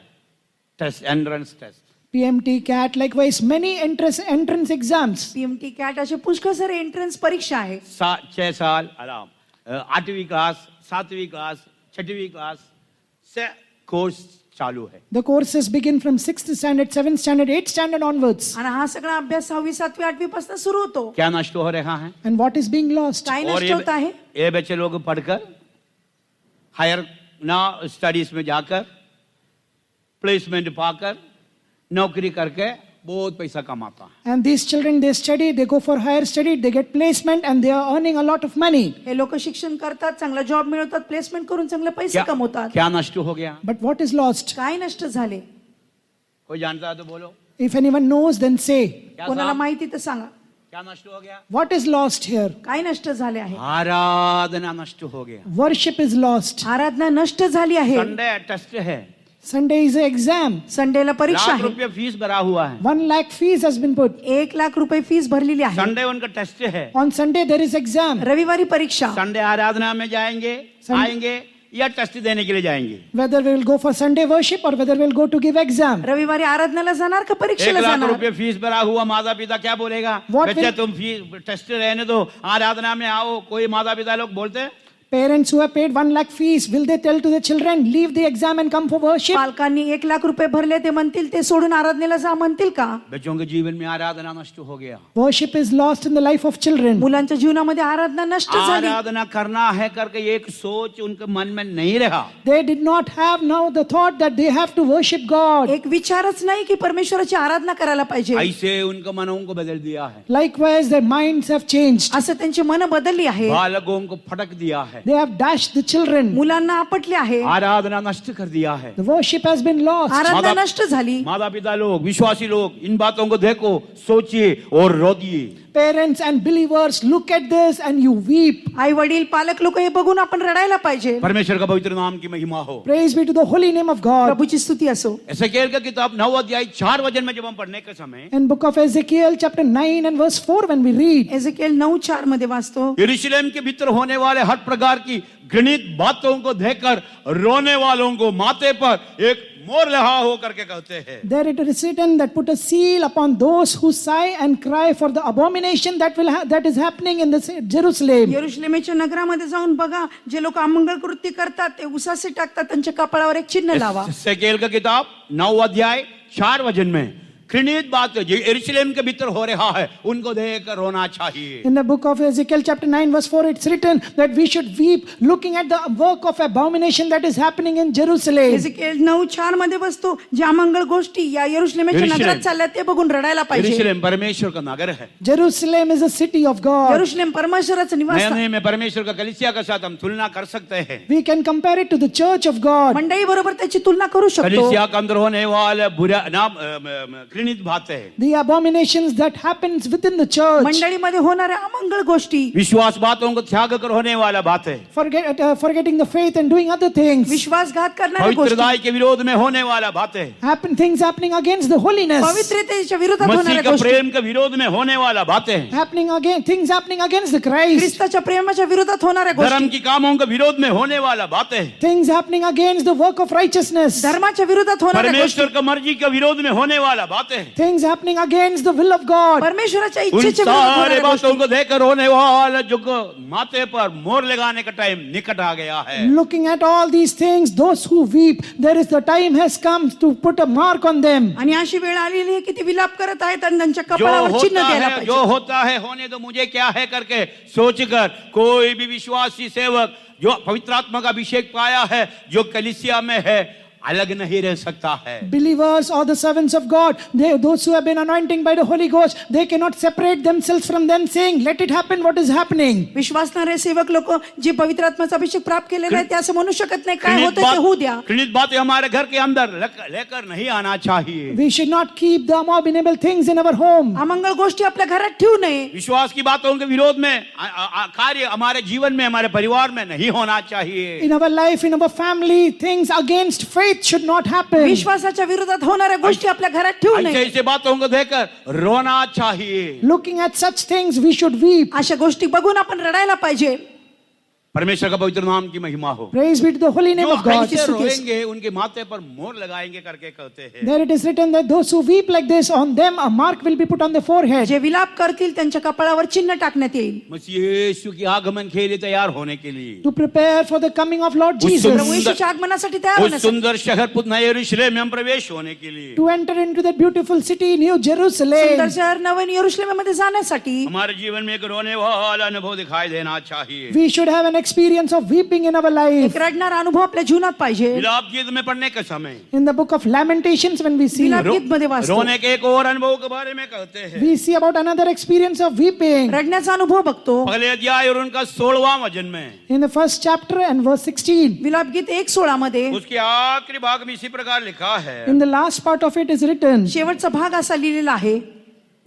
test, entrance test. PMT, CAT, likewise many entrance exams. PMT CAT असे पुष्कळ सारे एंट्रन्स परीक्षा आहे. 6 साल आराम 8वीं क्लास 7वीं क्लास 6वीं क्लास से कोर्स चालू है. The courses begin from 6th standard, 7th standard, 8th standard onwards. आणि हा सगळा अभ्यास 6वी 7वी 8वी पासून सुरू होतो. क्या नष्ट हो रहा है? And what is being lost? काय और नष्ट होत आहे? ये बच्चे लोग पढ़कर हायर ना स्टडीज में जाकर प्लेसमेंट पाकर नौकरी करके बहुत पैसा कमाता है. And these children, they study, they go for higher study, they get placement, and they are earning a lot of money. हे लोक शिक्षण करतात, चांगला जॉब मिळवतात, प्लेसमेंट करून चांगले पैसे क्या कमवतात. क्या नष्ट हो गया? But what is lost? काय नष्ट झाले? कोई जानता है तो बोलो. If anyone knows, then say. क्या कोणाला साहब? माहिती तर सांगा. क्या नष्ट हो गया? What is lost here? काय नष्ट झाले आहे? आराधना नष्ट हो गया. Worship is lost. आराधना नष्ट झाली आहे. संडे टेस्ट है. Sunday is an exam. संडेला परीक्षा लाख आहे. रुपये फीस भरा हुआ है. 1 lakh fees has been put. 1 lakh रुपये फीस भरलेली आहे. संडे उनका टेस्ट है. On Sunday there is exam. रविवारी परीक्षा. संडे आराधना में जाएंगे आएंगे या टेस्ट देने के लिए जाएंगे. Whether we will go for Sunday worship or whether we will go to give exam. रविवारी आराधनाला जाणार का 1 परीक्षेला लाख जाणार? रुपये फीस भरा हुआ माता पिता क्या बोलेगा? What बच्चे will- तुम फीस टेस्ट रहने दो आराधना में आओ. कोई माता पिता लोग बोलते हैं Parents who have paid 1 lakh fees, will they tell to the children, leave the exam and come for worship? पालकांनी 1 लाख रुपये भरले, ते म्हणतील ते सोडून आराधनेला जा म्हणतील का? बच्चों के जीवन में आराधना नष्ट हो गया. Worship is lost in the life of children. मुलांच्या जीवनामध्ये आराधना नष्ट झाली. आराधना करना है करके एक सोच उनके मन में नहीं रहा. They did not have now the thought that they have to worship God. एक विचारच नाही की परमेश्वराची आराधना करायला पाहिजे. ऐसे उनके मनों को बदल दिया है. Likewise, their minds have changed. असं त्यांची मन बदलली आहे. बालकों को फटक दिया है. They have dashed the children. मुलांना आपटले आहे. आराधना नष्ट कर दिया है. The worship has been lost. आराधना माता- नष्ट झाली. माता पिता लोग विश्वासी लोग इन बातों को देखो सोचिए और रोइए. Parents and believers, look at this and you weep. आई वडील पालक लोक हे बघून आपण रडायला पाहिजे. परमेश्वर का पवित्र नाम की महिमा हो. Praise be to the holy name of God. प्रभूची स्तुती असो. एसेकिएल का किताब 9 अध्याय 4 वचन में जब हम पढ़ने के समय In book of Ezekiel chapter 9 and verse 4 when we read, एजेकिएल 9:4 मध्ये वाचतो. यरूशलेम के भीतर होने वाले हर प्रकार की घृणित बातों को देखकर रोने वालों को माथे पर एक मोर लहा हो करके कहते हैं. there it is written that put a seal upon those who sigh and cry for the abomination that is happening in the Jerusalem. यरूशलेमेच्या नगरामध्ये जाऊन बघा, जे लोक अमंगळ कृत्य करतात ते उसासे टाकतात, त्यांच्या कपाळावर एक चिन्ह लावा. एसेकिएल का किताब 9 अध्याय 4 वचन में घृणित बात जो यरूशलेम के भीतर हो रहा है उनको देखकर रोना चाहिए. In the book of Ezekiel chapter 9 verse 4 it's written that we should weep looking at the work of abomination that is happening in Jerusalem. एजेकिएल 9:4 मध्ये बसतो, ज्या अमंगळ गोष्टी या यरूशलेमेच्या यरूशलेम. नगरात चालल्या ते बघून रडायला पाहिजे. यरूशलेम परमेश्वर का नगर है. Jerusalem is a city of God. यरूशलेम परमेश्वराचं निवास नए आहे. नियम में परमेश्वर का कलीसिया के साथ हम तुलना कर सकते हैं. We can compare it to the church of God. मंडळी बरोबर त्याची तुलना करू शकतो. कलीसिया के अंदर होने वाले बुरा नाम घृणित बातें The abominations that happens within the church. मंडळीमध्ये होणाऱ्या अमंगळ गोष्टी, विश्वास बातों को त्याग कर होने वाला बातें Forgetting the faith and doing other things. विश्वासघात करणाऱ्या गोष्टी, पवित्रताई के विरोध में होने वाला बातें Things happening against the holiness. पवित्रतेच्या विरोधात मसीह होणाऱ्या का गोष्टी, प्रेम के विरोध में होने वाला बातें Things happening against the Christ. ख्रिस्ताच्या प्रेमाच्या विरोधात होणाऱ्या धर्म गोष्टी, की कामों के विरोध में होने वाला बातें Things happening against the work of righteousness. धर्माच्या विरोधात होणाऱ्या गोष्टी, परमेश्वर का मर्जी के विरोध में होने वाला बातें Things happening against the will of God. परमेश्वराच्या उन इच्छेच्या विरोधात सारे होणाऱ्या गोष्टी. बातों को देखकर होने वाला जो माथे पर मोर लगाने का टाइम निकट आ गया है. Looking at all these things, those who weep, the time has come to put a mark on them. आणि अशी वेळ आलेली आहे की ती विलाप करत आहेत आणि त्यांच्या जो कपाळावर चिन्ह होता द्यायला है जो पाहिजे. होता है होने दो मुझे क्या है करके सोचकर कोई भी विश्वासी सेवक जो पवित्र आत्मा का अभिषेक पाया है जो कलीसिया में है अलग नहीं रह सकता है. Believers or the servants of God, those who have been anointing by the Holy Ghost, they cannot separate themselves from them saying, let it happen what is happening. विश्वासणारे सेवक लोक जे पवित्र आत्म्याचा अभिषेक प्राप्त केलेला आहे ते असं म्हणू शकत नाही, काय होतं ते होऊ द्या. घृणित बातें हमारे घर के अंदर लेकर नहीं आना चाहिए. We should not keep the abominable things in our home. अमंगळ गोष्टी आपल्या घरात ठेवू नये. विश्वास की बातों के विरोध में कार्य हमारे जीवन में हमारे परिवार में नहीं होना चाहिए. In our life, in our family, things against faith should not happen. विश्वासाच्या विरोधात होणाऱ्या गोष्टी आपल्या घरात ठेवू ऐसे नये. ऐसे बातों को देखकर रोना चाहिए. Looking at such things, we should weep. अशा गोष्टी बघून आपण रडायला पाहिजे. परमेश्वर का पवित्र नाम की महिमा हो। Praise be to the holy name जो of God. ऐसे रोएंगे उनके माथे पर मोहर लगाएंगे करके कहते हैं। There it is written that those who weep like this, on them a mark will be put on the forehead. जे विलाप करतील त्यांच्या कपाळावर चिन्ह टाकण्यात येईल. मसीह यीशु की आगमन के लिए तैयार होने के लिए, To prepare for the coming of Lord उस Jesus. प्रभू येशूच्या आगमनासाठी तयार उस होण्यासाठी, सुंदर शहर पुतना यरूशलेम में हम प्रवेश होने के लिए, To enter into that beautiful city, New सुंदर Jerusalem. शहर नवीन यरूशलेममध्ये जाण्यासाठी हमारे जीवन में एक रोने वाला अनुभव दिखाई देना चाहिए। We should have an experience of weeping in our life. एक रडणारा अनुभव आपल्या जीवनात पाहिजे. विलाप गीत में पढ़ने के समय In the book of Lamentations, when we see, विलाप गीत मध्ये वाचतो. रोने के एक और अनुभव के बारे में कहते हैं। we see about another experience of weeping. रडण्याचा अनुभव बघतो. पहले अध्याय और उनका 16वां वचन में, In the first chapter and verse 16, विलाप गीत 1:16 मध्ये उसके आखिरी भाग में इसी प्रकार लिखा है, in the last part of it is written, शेवटचा भाग असा लिहिलेला आहे,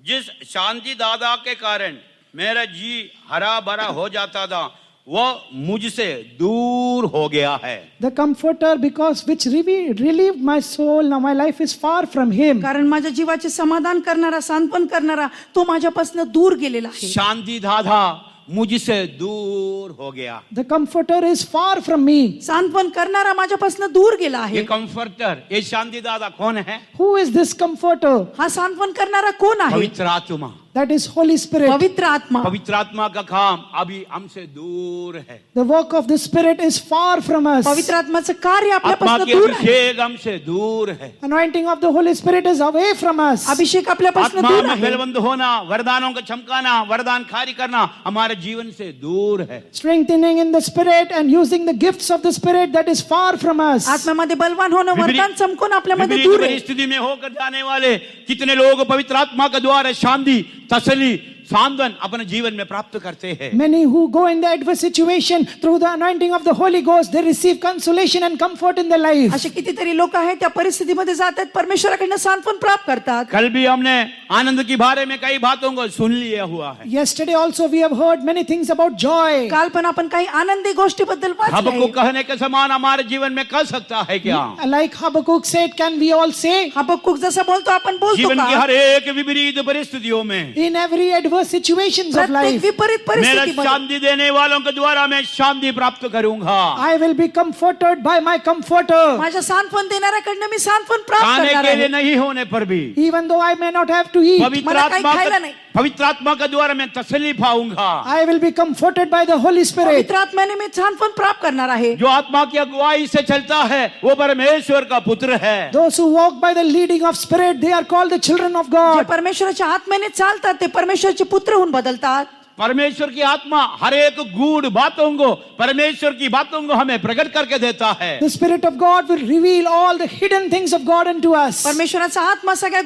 जिस शांति दादा के कारण मेरा जी हरा भरा हो जाता था वह मुझसे दूर हो गया है। the comforter, because which relieved my soul, now my life is far from him. कारण माझ्या जीवाचे समाधान करणारा, सांत्वन करणारा तो माझ्यापासून दूर गेलेला आहे. शांति दादा मुझसे दूर हो गया। The comforter is far from me. सांत्वन करणारा माझ्यापासून दूर गेला ये आहे. कंफर्टर, ये शांति दादा कौन है? Who is this comforter? हा सांत्वन करणारा कोण आहे? पवित्र आत्मा। That is Holy Spirit. पवित्र आत्मा. पवित्र आत्मा का काम अभी हमसे दूर है। The work of the Spirit is far from us. पवित्र आत्माचं कार्य आत्मा आपल्यापासून की दूर आहे. अभिषेक हमसे दूर है। Anointing of the Holy Spirit is away from us. अभिषेक आपल्यापासून आत्मा दूर में आहे. बलवंत होना, वरदानों का चमकाना, वरदान कार्य करना हमारे जीवन से दूर है। Strengthening in the Spirit and using the gifts of the Spirit, that is far from us. आत्म्यामध्ये बलवान होणं, वरदान चमकून आपल्यामध्ये विपरीत दूर आहे. परिस्थिति में होकर जाने वाले कितने लोग पवित्र आत्मा के द्वारा शांति, तसल्ली, सांत्वन अपने जीवन में प्राप्त करते हैं। Many who go in the adverse situation through the anointing of the Holy Ghost, they receive consolation and comfort in their life. असे कितीतरी लोक आहेत त्या परिस्थितीमध्ये जातात, परमेश्वराकडनं सांत्वन प्राप्त करतात. कल भी हमने आनंद के बारे में कई बातों को सुन लिया हुआ है। Yesterday also we have heard many things about joy. काल पण आपण काही आनंदी गोष्टीबद्दल हबक्कुक वाचले. कहने के समान हमारे जीवन में कर सकता है क्या? Like Habakkuk said, can we all say? हबक्कुक जसं बोलतो आपण बोलतो जीवन की का? हर एक विपरीत परिस्थितियों में In every adverse situations of प्रत्येक life, विपरीत मेरा परिस्थितीमध्ये शांति देने वालों के द्वारा मैं शांति प्राप्त करूंगा। I will be comforted by my comforter. माझ्या सांत्वन देणाऱ्याकडनं मी सांत्वन प्राप्त खाने करणार के लिए आहे. नहीं होने पर भी Even though I may not have to eat, मला काही खायला नाही. पवित्र आत्मा के द्वारा मैं तसल्ली पाऊंगा। I will be comforted by the Holy Spirit. पवित्र आत्म्याने मी सांत्वन प्राप्त करणार आहे. जो आत्मा की अगुवाई से चलता है वो परमेश्वर का पुत्र है। Those who walk by the leading of Spirit, they are called the children of J God. परमेश्वराच्या आत्म्याने चालतात ते परमेश्वराचे पुत्र होऊन बदलतात. परमेश्वर की आत्मा हर एक गूढ़ बातों को, परमेश्वर की बातों को हमें प्रकट करके देता है। The Spirit of God will reveal all the hidden things of God unto us. परमेश्वराचा आत्मा सगळ्या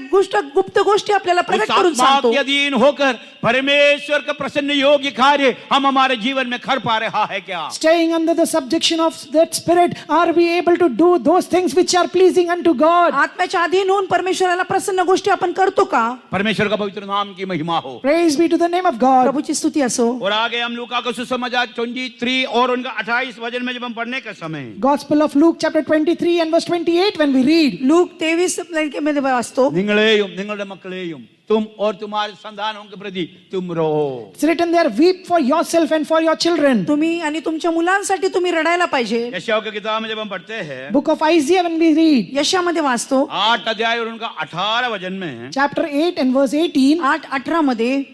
गुप्त गोष्टी आपल्याला उस प्रकट करून आत्मा सांगतो. के अधीन होकर परमेश्वर का प्रसन्न योग्य कार्य हम हमारे जीवन में कर पा रहा है क्या? Staying under the subjection of that Spirit, are we able to do those things which are pleasing unto God? आत्म्याच्या अधीन होऊन परमेश्वराला प्रसन्न गोष्टी आपण करतो का? परमेश्वर का पवित्र नाम की महिमा हो। Praise be to the name of God. प्रभूची स्तुती असो. और आगे हम लूका का सुसमाचार 23 और उनका 28 वचन में जब हम पढ़ने का समय, Gospel of Luke chapter 23 and verse 28 when we read, look 23 मध्ये वाचतो. നിങ്ങളെയും നിങ്ങളുടെ മക്കളെയും तुम और तुम्हारे संतानों के प्रति तुम रो। it's written there, weep for yourself and for your children. तुम्ही आणि तुमच्या मुलांसाठी तुम्ही रडायला पाहिजे. यशायाह की किताब में जब हम पढ़ते हैं Book of Isaiah when we read, यशामध्ये वाचतो 8 अध्याय और उनका 18 वचन में, chapter 8 and verse 18, 8:18 मध्ये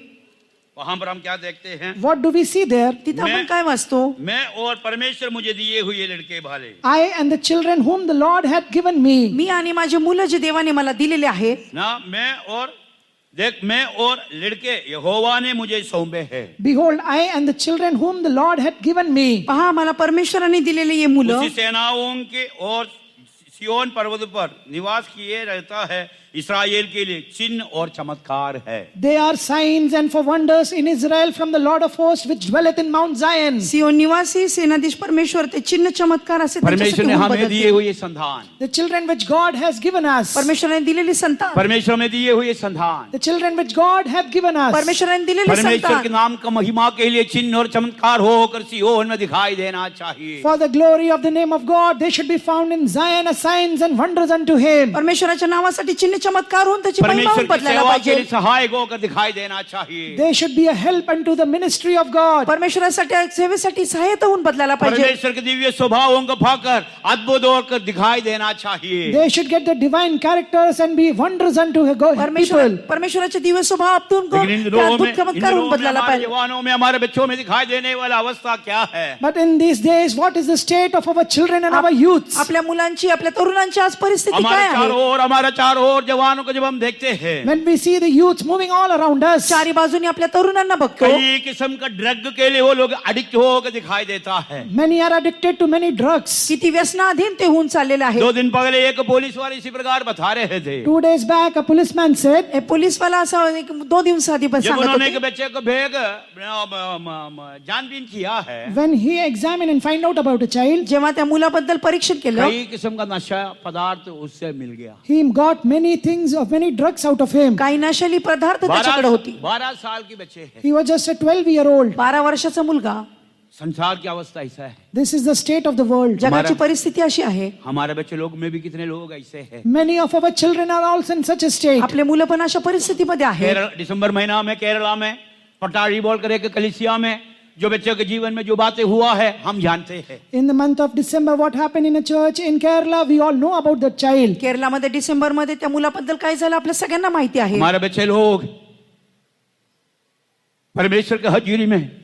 वहां पर हम क्या देखते हैं? what do we see there? तिथं आपण काय वाचतो? मैं और परमेश्वर मुझे दिए हुए लड़के भाले, I and the children whom the Lord hath given me. मी आणि माझे मुलं जे देवाने मला दिलेले आहेत, ना मैं और देख मैं और लड़के यहोवा ने मुझे सौंपे हैं। Behold, I and the children whom the Lord hath given me. पहा मला परमेश्वराने दिलेले ये मुलं उसी सेनाओं के और सियोन पर्वत पर निवास किए रहता है, इस्राएल के लिए चिन्ह और चमत्कार है। They are signs and for wonders in Israel from the Lord of hosts which dwelleth in Mount Zion. सियोन निवासी सेनाधीश परमेश्वर ते चिन्ह चमत्कार असे परमेश्वर ने त्यांच्यासाठी होऊन हमें दिए बदलते. हुए संतान, The children which God has given us. परमेश्वराने दिलेली संतान, परमेश्वर में दिए हुए संतान, The children which God hath given us. परमेश्वराने दिलेली परमेश्वर के संतान नाम का महिमा के लिए चिन्ह और चमत्कार होकर सियोन में दिखाई देना चाहिए। For the glory of the name of God, they should be found in Zion as signs and wonders unto him. परमेश्वराच्या नावासाठी चिन्ह चमत्कार होऊन त्याची महिमा परमेश्वर होऊन की बदलायला सेवा के लिए पाहिजे. सहायक होकर दिखाई देना चाहिए. They should be a help unto the ministry of God. परमेश्वरासाठी सेवेसाठी सहाय्यता होऊन बदलायला पाहिजे. परमेश्वर के दिव्य स्वभावों को पाकर अद्भुत होकर दिखाई देना चाहिए. They should get the divine characters and be wonders unto people. परमेश्वराचे Divya स्वभावातून लेकिन इन ते दिनों अद्भुत में चमत्कार होऊन बदलायला हमारे पाहिजे. जवानों में हमारे बच्चों में दिखाई देने वाला अवस्था क्या है? But in these days, what is the state of our children and our youths? आपल्या मुलांची आपल्या तरुणांची आज परिस्थिती काय हमारे चारों ओर जवानों को जब हम देखते हैं, When we see the youths moving all around us, चारी बाजूनी आपल्या तरुणांना बघतो. कई किस्म का ड्रग के लिए वो लोग एडिक्ट होकर दिखाई देता है. many are addicted to many drugs. किती व्यसनाधीन ते होऊन चाललेले आहे. 2 दिन पहले एक पुलिस वाले इसी प्रकार बता रहे थे. 2 days back, a policeman said, हे पोलीसवाला असा 2 दिवस आधी पण जब सांगत उन्होंने एक होते. बच्चे को भेग जानबीन किया है, when he examined and find out about a child, जेव्हा त्या मुलाबद्दल परीक्षण केलं, कई किस्म का नशा पदार्थ उससे मिल गया. he got many things of many drugs out of him. काही नशेली पदार्थ त्याच्याकडे होती. 12 साल की बच्चे हैं. He was just a 12-year-old. 12 वर्षाचा मुलगा. संसार की अवस्था ऐसा है. This is the state of the world. जगाची परिस्थिती अशी आहे. हमारे बच्चे लोग में भी कितने लोग ऐसे हैं. Many of our children are also in such a state. आपले मुलं पण अशा परिस्थितीमध्ये आहे. दिसंबर महीना में केरला में पटारी बोलकर एक कलीसिया में जो बच्चों के जीवन में जो बातें हुआ है हम जानते हैं. In the month of December, what happened in a church in Kerala, we all know about the child. केरलामध्ये डिसेंबर मध्ये त्या मुलाबद्दल काय झालं आपल्या सगळ्यांना माहिती आहे. हमारे बच्चे लोग परमेश्वर के हजूरी में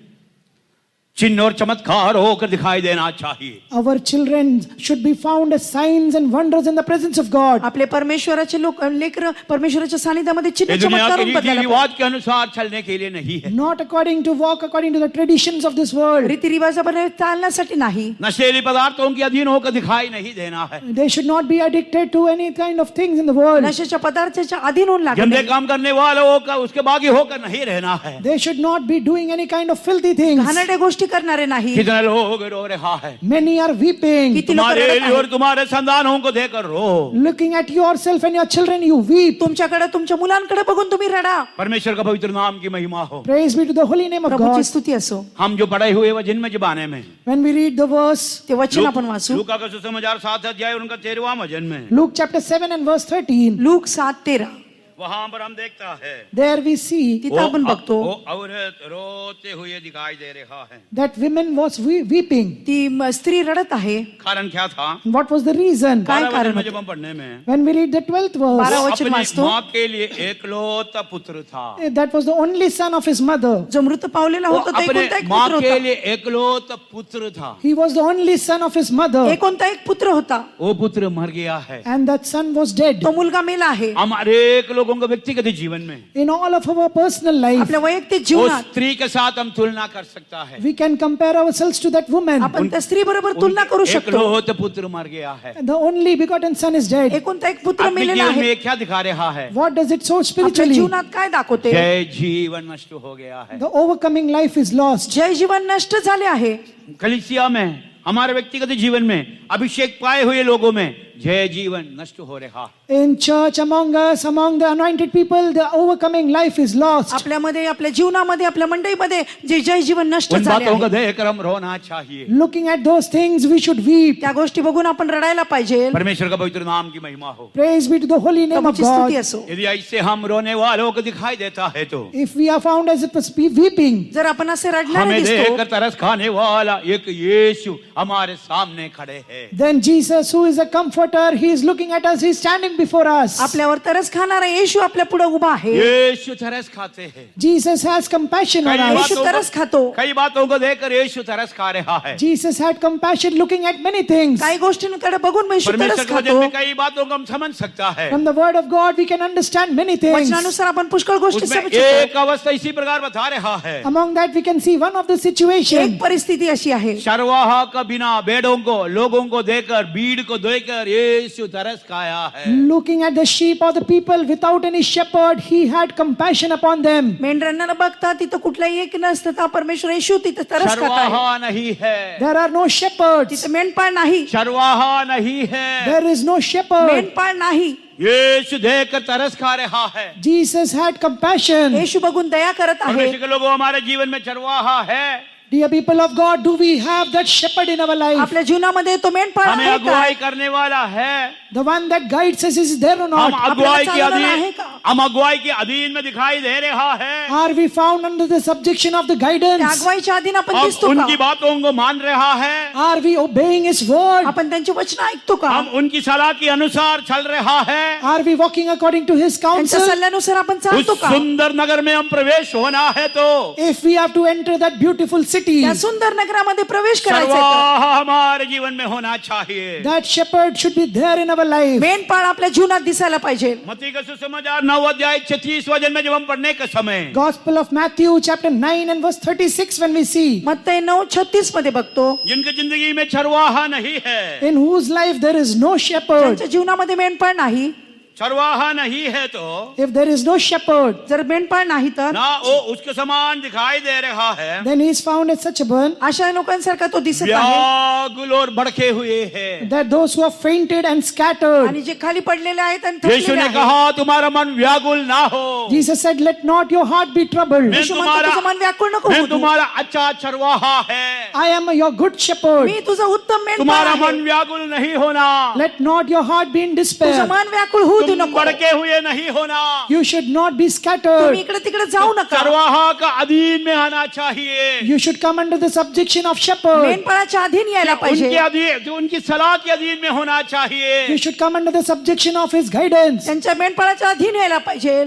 चिन्ह और चमत्कार होकर दिखाई देना चाहिए. Our children should be found as signs and wonders in the presence of God. आपले परमेश्वराचे लोक लेकर परमेश्वराच्या सानिध्यामध्ये चिन्ह ये दुनिया चमत्कार के होऊन रीति बदलायला रिवाज के अनुसार चलने के लिए नहीं है. Not according to walk according to the traditions of this world. रीतिरिवाजाप्रमाणे चालण्यासाठी नाही. नशेली पदार्थों के अधीन होकर दिखाई नहीं देना है. They should not be addicted to any kind of things in the world. नशेच्या पदार्थाच्या अधीन होऊन लागले गंदे नाही. काम करने वालों का उसके बागी होकर नहीं रहना है. They should not be doing any kind of filthy things. घाणेरड्या गोष्टी करणारे नाही. कितने लोग रो रहा है. Many are weeping. किती लोक तुम्हारे रडत लिए और आहेत. तुम्हारे संतानों को देखकर रो. Looking at yourself and your children, you weep. तुमच्याकडे तुमच्या मुलांकडे बघून तुम्ही रडा. परमेश्वर का पवित्र नाम की महिमा हो. Praise be to the holy name of प्रभूची God. स्तुती असो. हम जो पढ़े हुए वचन में जबाने में When we read the verse, ते वचन आपण वाचू. लूका का सुसमाचार 7 अध्याय और उनका 13वां वचन में Luke chapter 7 and verse 13, look 7:13 वहां पर हम देखता है there we see तिथं आपण बघतो वो औरत रोते हुए दिखाई दे रहा है. that women was weeping. ती स्त्री रडत आहे. कारण क्या था? What was the reason? काय 12 कारण वचन में होतं? जब हम पढ़ने में When we read the 12th वो verse, 12 वचन अपनी वाचतो. माँ के लिए एकलौता पुत्र था. that was the only son of his mother. जो मृत पावलेला वो होता तो अपने एकोणता एक माँ पुत्र के होता. लिए एकलौता पुत्र था. He was the only son of his mother, एकोणता एक पुत्र होता. वो पुत्र मर गया है. and that son was dead. तो मुलगा मेला आहे. हमारे एक लोगों का व्यक्तिगत जीवन में In all of our personal life, आपल्या वैयक्तिक वो जीवनात स्त्री के साथ हम तुलना कर सकता है. we can compare ourselves to that woman. आपण त्या स्त्री बरोबर तुलना करू शकतो. एकलौता पुत्र मर गया है. The only begotten son is dead. एकोणता एक पुत्र अपने मेलेला जीवन में आहे. ये क्या दिखा रहा है? What does it show आपल्या spiritually? जीवनात काय दाखवते? जय जीवन नष्ट हो गया है. The overcoming life is lost. जय जीवन नष्ट झाले आहे. कलीसिया में हमारे व्यक्तिगत जीवन में अभिषेक पाए हुए लोगों में जय जीवन नष्ट हो रहा है. In church, among us, among the anointed people, the overcoming life is lost. आपल्यामध्ये आपल्या जीवनामध्ये आपल्या मंडळीमध्ये जे जय जीवन नष्ट उन झाले बातों को आहे, देखकर हम रोना चाहिए. Looking at those things, we should weep. त्या गोष्टी बघून आपण रडायला पाहिजे. परमेश्वर का पवित्र नाम की महिमा हो. Praise be to the holy name of प्रभूची स्तुती God. असो. यदि ऐसे हम रोने वालों को दिखाई देता है तो If we are found as it must be weeping, जर आपण असे रडणारे हमें दिसतो, देखकर तरस खाने वाला एक यीशु हमारे सामने खड़े हैं. then Jesus, who is a comforter, he is looking at us, he is standing before us. आपल्यावर तरस खाणारा येशू आपल्या पुढे उभा आहे. यीशु तरस खाते हैं. Jesus has compassion on us. येशू तरस खातो. कई बातों को देखकर यीशु तरस खा रहा है. Jesus had compassion looking at many things. काही गोष्टींकडे बघून येशू परमेश्वर तरस के वचन खातो. में कई बातों को हम समझ सकता है. From the word of God, we can understand many things. वचनानुसार आपण पुष्कळ गोष्टी उसमें समजू शकतो. एक अवस्था इसी प्रकार बता रहा है. Among that, we can see one of the situation. एक परिस्थिती अशी आहे, चरवाहा का बिना भेड़ों को लोगों को देकर भीड़ को देकर यीशु तरस खाया है. Looking at the sheep or the people without any shepherd, he had compassion upon them. मेंढरांना न बघता तिथं कुठलाही एक नसतं, तर परमेश्वर येशू तिथं तरस खात आहे. चरवाहा नहीं है. There are no shepherds. तिथं मेंढपाळ नाही. चरवाहा नहीं है. There is no shepherd. मेंढपाळ नाही. यीशु देखकर तरस खा रहा है. Jesus had compassion. येशू बघून दया करत आहे. परमेश्वर के लोगों हमारे जीवन में चरवाहा है. Dear people of God, do we have that shepherd in our life? आपल्या जीवनामध्ये तो मेंढपाळ हमें आहे का? अगुवाई करने वाला है? The one that guides us is there or हम not? अगुवाई के चालवणारा आहे अधीन, का? हम अगुवाई के अधीन में दिखाई दे रहा है? Are we found under the subjection of the त्या guidance? अगवाईच्या अधीन आपण हम दिसतो उनकी का? बातों को मान रहा है? Are we obeying his word? आपण त्यांची वचन ऐकतो का? हम उनकी सलाह के अनुसार चल रहा है? Are we walking according to his त्यांच्या counsel? सल्ल्यानुसार आपण उस चालतो का? सुंदर नगर में हम प्रवेश होना है तो If we have to enter that beautiful city, त्या सुंदर नगरामध्ये प्रवेश करायचा आहे सर्वाह हमारे जीवन में होना चाहिए. that shepherd should be there in our तर life. मेंढपाळ आपल्या जीवनात दिसायला पाहिजे. मत्ती का सुसमाचार 9 अध्याय 36 वचन में जब हम पढ़ने के समय Gospel of Matthew chapter 9 and verse 36 when we see, मत्ती 9:36 मध्ये बघतो, जिनकी जिंदगी में चरवाहा नहीं है, in whose life there is no shepherd. त्यांच्या जीवनामध्ये मेंढपाळ नाही. चरवाहा नहीं है तो If there is no shepherd, जर मेंढपाळ नाही तर ना वो उसके समान दिखाई दे रहा है, then he is found as such a one अशा लोकांसारखा तो दिसत आहे. व्याकुल और भड़के हुए है. that those who have fainted and scattered. आणि जे खाली पडलेले आहेत आणि यीशु थकलेले ने आहेत. कहा तुम्हारा मन व्याकुल ना हो. Jesus said, let not your heart be troubled. मैं यीशु म्हणतो, तुझं मन व्याकुळ नको होऊ. तुम्हारा अच्छा चरवाहा है. I am your good shepherd. मी तुझा उत्तम मेंढपाळ तुम्हारा आहे. मन व्याकुल नहीं होना. Let not your heart be in तुझं despair. मन व्याकुळ होऊ देऊ तुम नको. भड़के हुए नहीं होना. You should not be तुम्ही scattered. इकडे तिकडे जाऊ नका. चरवाहा का अधीन में आना चाहिए. You should come under the subjection of shepherd. मेंढपाळाच्या अधीन यायला उनके पाहिजे. अधीन, उनकी सलाह के अधीन में होना चाहिए. You should come under the subjection of his guidance. त्यांच्या मेंढपाळाच्या अधीन यायला पाहिजे.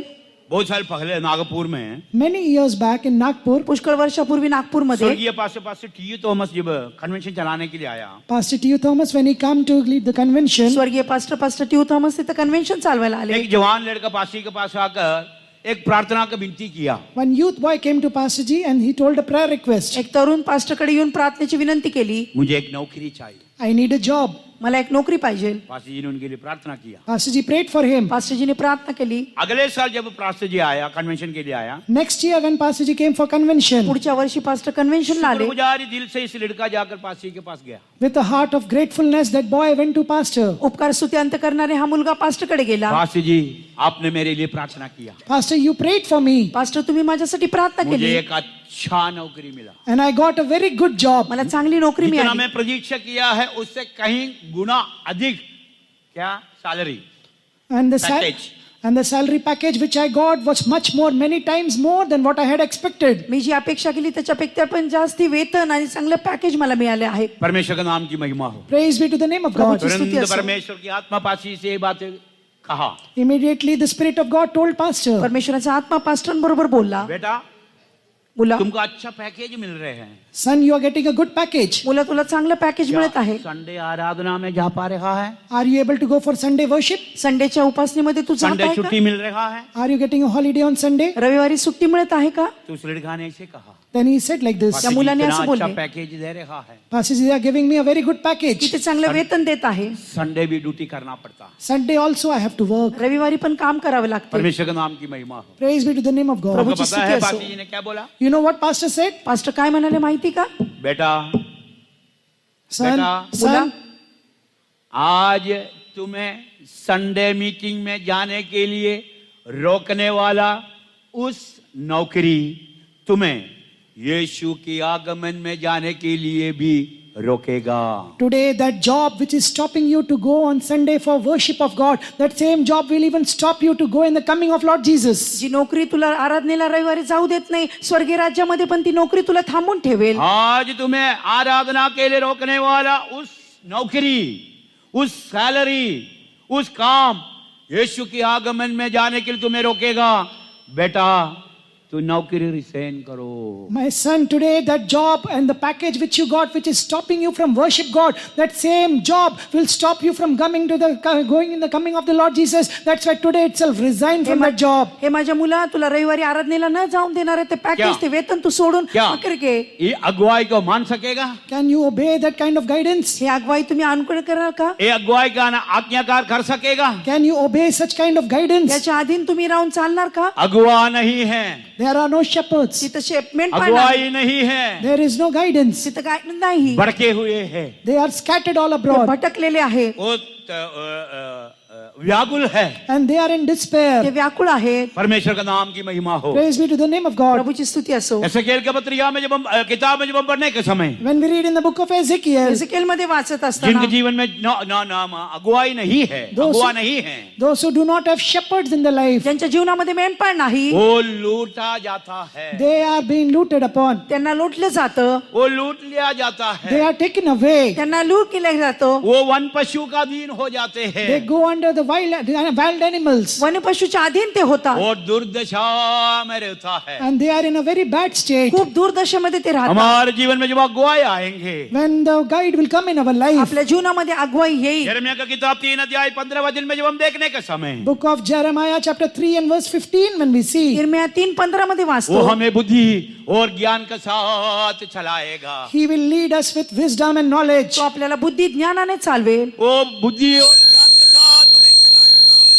बहुत साल पहले नागपुर में Many years back in Nagpur, पुष्कळ वर्षापूर्वी नागपूरमध्ये स्वर्गीय पास्टर टी थॉमस जब कन्वेंशन चलाने के लिए आया, Pastor T.U. Thomas, when he came to lead the convention, स्वर्गीय पास्टर टी.यू. थॉमस तिथं कन्व्हेन्शन चालवायला आले. एक जवान लड़का पास्टर के पास आकर एक प्रार्थना का विनती किया. one youth boy came to Pastor G and he told a prayer request. एक तरुण पास्टरकडे येऊन प्रार्थनेची विनंती केली. मुझे एक नौकरी चाहिए. I need a job. मला एक नोकरी पाहिजे. पास्टर जी ने उनके लिए प्रार्थना किया. Pastor G prayed for him. पास्टरजीने प्रार्थना केली. अगले साल जब पास्टर जी आया कन्वेंशन के लिए आया, Next year when Pastor G came for convention, पुढच्या वर्षी पास्टर कन्व्हेन्शनला आले. शुक्रगुजारी दिल से इस लड़का जाकर पास्टर जी के पास गया. with a heart of gratefulness, that boy went to Pastor. उपकार स्तुती अंत करणारे हा मुलगा पास्टरकडे गेला. पास्टर जी आपने मेरे लिए प्रार्थना किया, Pastor, you prayed for me pastor तुम्ही माझ्यासाठी प्रार्थना मुझे केली एक अच्छा नौकरी मिला. and I got a very good job. मला चांगली नोकरी जितना मिळाली. मैं प्रतीक्षा किया है उससे कहीं गुना अधिक क्या salary And the Package. and the salary package which I got was much more, many times more than what I had expected. मी जी अपेक्षा केली त्याच्यापेक्षा पण जास्ती वेतन आणि चांगलं पॅकेज मला मिळाले आहे. परमेश्वर का नाम की महिमा हो. Praise be to the name of God. स्तुति तुरंत असो. परमेश्वर की आत्मा पासी से ये बातें कहा, Immediately the Spirit of God told Pastor, परमेश्वराचा आत्मा पास्टरांबरोबर बोलला. बेटा मुला तुमको अच्छा पैकेज मिल रहे हैं. son, you are getting a good package. मुला तुला चांगलं पॅकेज मिळत आहे. संडे आराधना में जा पा रहा है. Are you able to go for Sunday worship? संडेच्या उपासनेमध्ये तू जात संडे आहे छुट्टी का? मिल रहा है. Are you getting a holiday on Sunday? रविवारी सुट्टी मिळत आहे का? तो उस लड़का ने ऐसे कहा, Then he said like this, त्या मुलाने इतना असं अच्छा बोलले पैकेज दे रहा है, Pastor, they are giving me a very good की package. ते चांगलं वेतन देत आहे. संडे भी ड्यूटी करना पड़ता. Sunday also I have to work. रविवारी पण काम करावं लागतं. परमेश्वर के नाम की महिमा हो. Praise be to the name of God. आपको प्रभुची पता है स्तुति असो. पासी जी ने क्या बोला? You know what Pastor said? Pastor काय म्हणाले माहिती का? बेटा Son, बेटा, son, आज तुम्हें संडे मीटिंग में जाने के लिए रोकने वाला उस नौकरी तुम्हें यीशु के आगमन में जाने के लिए भी रोकेगा. today that job which is stopping you to go on Sunday for worship of God, that same job will even stop you to go in the coming of Lord Jesus. जी नोकरी तुला आराधनेला रविवारी जाऊ देत नाही, स्वर्गीय राज्यामध्ये पण ती नोकरी तुला थांबून ठेवेल. आज तुम्हें आराधना के लिए रोकने वाला उस नौकरी, उस सैलरी, उस काम यीशु के आगमन में जाने के लिए तुम्हें रोकेगा. बेटा तू नौकरी रिजाइन करो. My son, today that job and the package which you got, which is stopping you from worship God, that same job will stop you from coming to the going in the coming of the Lord Jesus. That's why today itself resign from that job. हे माझ्या मुला तुला रविवारी आराधनेला न जाऊन देणार आहे ते क्या? पॅकेज ते वेतन तू सोडून क्या मकर घे. ये अगुवाई को मान सकेगा? Can you obey that kind of guidance? हे अगवाई तुम्ही अनुकरण कराल का? ये अगुवाई का आज्ञाकार कर सकेगा? Can you obey such kind of guidance? याच्या अधीन तुम्ही राहून चालणार का? अगुवा नहीं है, There are no shepherds. तिथं शेपमेंट अगुवाई नहीं है, There is no guidance. तिथं काय नाही. भड़के हुए है. They are scattered all ते abroad. भटकलेले आहे. वो व्याकुल है। and they are in ते despair. व्याकुळ आहेत. परमेश्वर का नाम की महिमा हो। Praise be to the name of God. प्रभूची स्तुती असो. एसेकिएल के पत्रिका में जब हम किताब में जब हम पढ़ने के समय When we read in the book of Ezekiel, एजेकिएल मध्ये वाचत असताना जिनके जीवन में अगुवाई नहीं है, अगुवा नहीं है, those who do not have shepherds in their life, ज्यांच्या जीवनामध्ये मेंढपाळ नाही, वो लूटा जाता है, they are being looted upon. त्यांना लुटलं जातं, वो लूट लिया जाता They है, are taken away. त्यांना लूट केलं जातं, वो वन पशु का अधीन हो जाते They हैं go under the wild animals, वनपशूच्या अधीन ते होतात और दुर्दशा में रहता है। and they are in a very bad state. खूप दूरदशेमध्ये ते राहतात. हमारे जीवन में जब अगुवाई आएंगे, When the guide will come in our life, आपल्या जीवनामध्ये अगुवाई येईल. यिर्मयाह का किताब 3 अध्याय 15 वचन में जब हम देखने के समय book of Jeremiah chapter 3 and verse 15, when we see, यिर्मयाह 3:15 मध्ये वो वाचतो, हमें बुद्धि और ज्ञान के साथ चलाएगा। he will lead us with wisdom and knowledge. तो आपल्याला बुद्धी ज्ञानाने चालवेल. वो बुद्धि और ज्ञान के साथ तुम्हें चलाएगा।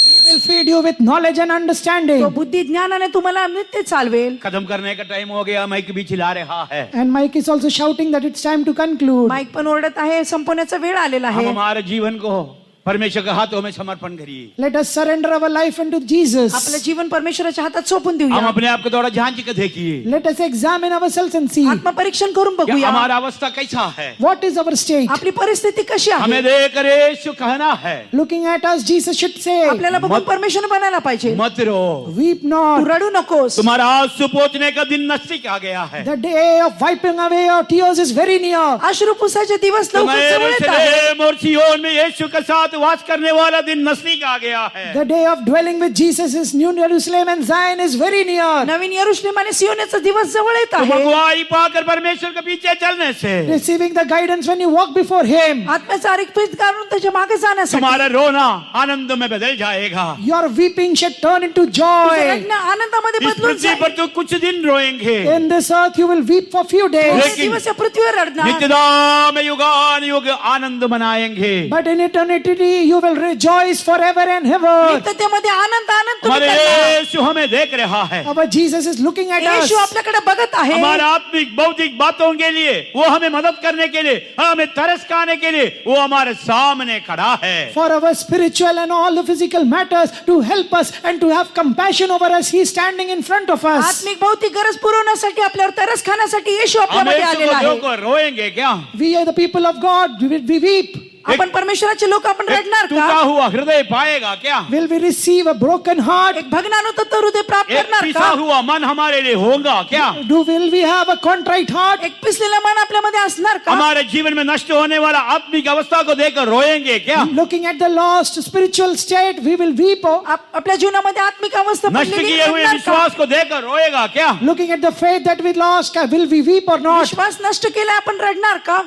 He will feed you with knowledge and understanding. तो बुद्धी ज्ञानाने तुम्हाला नित्य चालवेल. खत्म करने का टाइम हो गया, माइक भी चिल्ला रहा है। And Mike is also shouting that it's time to conclude. Mike पण ओरडत आहे, संपवण्याचा वेळ आलेला हम आहे. हमारे जीवन को परमेश्वर के हाथों में समर्पण करिए। Let us surrender our life unto Jesus. आपलं जीवन परमेश्वराच्या हातात सोपून हम देऊया. अपने आप को थोड़ा जांच के देखिए, Let us examine ourselves and see आत्मपरीक्षण करून कि बघूया हमारा अवस्था कैसा है। what is our state. आपली परिस्थिती कशी हमें आहे. देख कर यीशु कहना है, Looking at us, Jesus should say, आपल्याला बघून परमेश्वर बनायला पाहिजे. मत रो, weep तू not. रडू नकोस. तुम्हारा आंसू पोंछने का दिन नजदीक आ गया है। The day of wiping away your tears is very near. अश्रू पुसायचे दिवस लवकर जवळ येत आहे. यरूशलेम और सिय्योन में यीशु के साथ वास करने वाला दिन नजदीक आ गया है। The day of dwelling with Jesus is New Jerusalem and Zion is very near. नवीन यरूशलेम आणि सियोनेचा दिवस जवळ येत तुम आहे. अगुवाई पाकर परमेश्वर के पीछे चलने से Receiving the guidance when you walk before Him, आत्म्याचा आरिकपीठ काढून त्याच्या मागे जाण्यासाठी तुम्हारा रोना आनंद में बदल जाएगा। your weeping should turn into तुझं joy. रडणं आनंदामध्ये इस बदलून पृथ्वी जाईल. पर तो कुछ दिन रोएंगे, In this earth, you will weep for few days, लेकिन- दिवस या पृथ्वीवर रडणार, नित्यता में युगान युग आनंद मनाएंगे। but in eternity, you will rejoice forever and ever. नित्यतेमध्ये आनंद तुम्ही हमारे करणार. यीशु हमें देख रहा है। Our Jesus is looking at us. येशू आपल्याकडे बघत आहे. हमारा आत्मिक भौतिक बातों के लिए वो हमें मदद करने के लिए, हमें तरस खाने के लिए वो हमारे सामने खड़ा है। For our spiritual and all the physical matters, to help us and to have compassion over us, He is standing in front of us. आत्मिक भौतिक गरज पुरवण्यासाठी आपल्यावर तरस खाण्यासाठी येशू हम आपल्यामध्ये यीशु आलेला को आहे. देखकर रोएंगे क्या? We are the people of God. We weep. आपण परमेश्वराचे लोक आपण एक रडणार टूटा का? हुआ हृदय पाएगा क्या? Will we receive a broken heart? एक भग्नानुतप्त हृदय प्राप्त एक करणार पिसा का? हुआ मन हमारे लिए होगा क्या? Will we have a contrite heart? एक पिसलेलं मन आपल्यामध्ये असणार का? हमारे जीवन में नष्ट होने वाला आत्मिक अवस्था को देखकर रोएंगे क्या? Looking at the lost spiritual state, we will weep. आपल्या जीवनामध्ये आत्मिक अवस्था नष्ट पडलेली किए हुए रडणार का? विश्वास को देखकर रोएगा क्या? Looking at the faith that we lost, will we weep or not? विश्वास नष्ट केला आपण रडणार का?